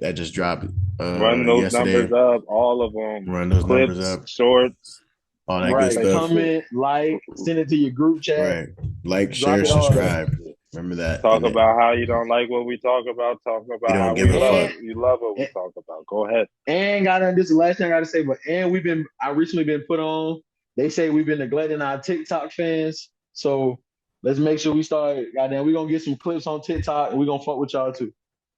that just dropped. Run those numbers up, all of them. Run those numbers up. Shorts. All that good stuff. Comment, like, send it to your group chat. Right. Like, share, subscribe. Remember that. Talk about how you don't like what we talk about. Talk about how you love what we talk about. Go ahead. And this is the last thing I gotta say, but I recently been put on. They say we've been neglecting our TikTok fans. So let's make sure we start. Goddamn, we're gonna get some clips on TikTok and we're gonna fuck with y'all too.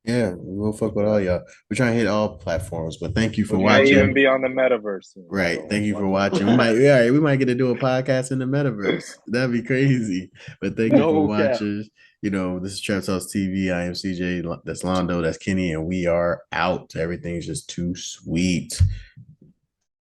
Yeah, we'll fuck with all y'all. We're trying to hit all platforms, but thank you for watching. Might even be on the metaverse. Right. Thank you for watching. We might get to do a podcast in the metaverse. That'd be crazy. But thank you for watching. You know, this is Trap Talks TV. I am CJ. That's Londo. That's Kenny, and we are out. Everything's just too sweet.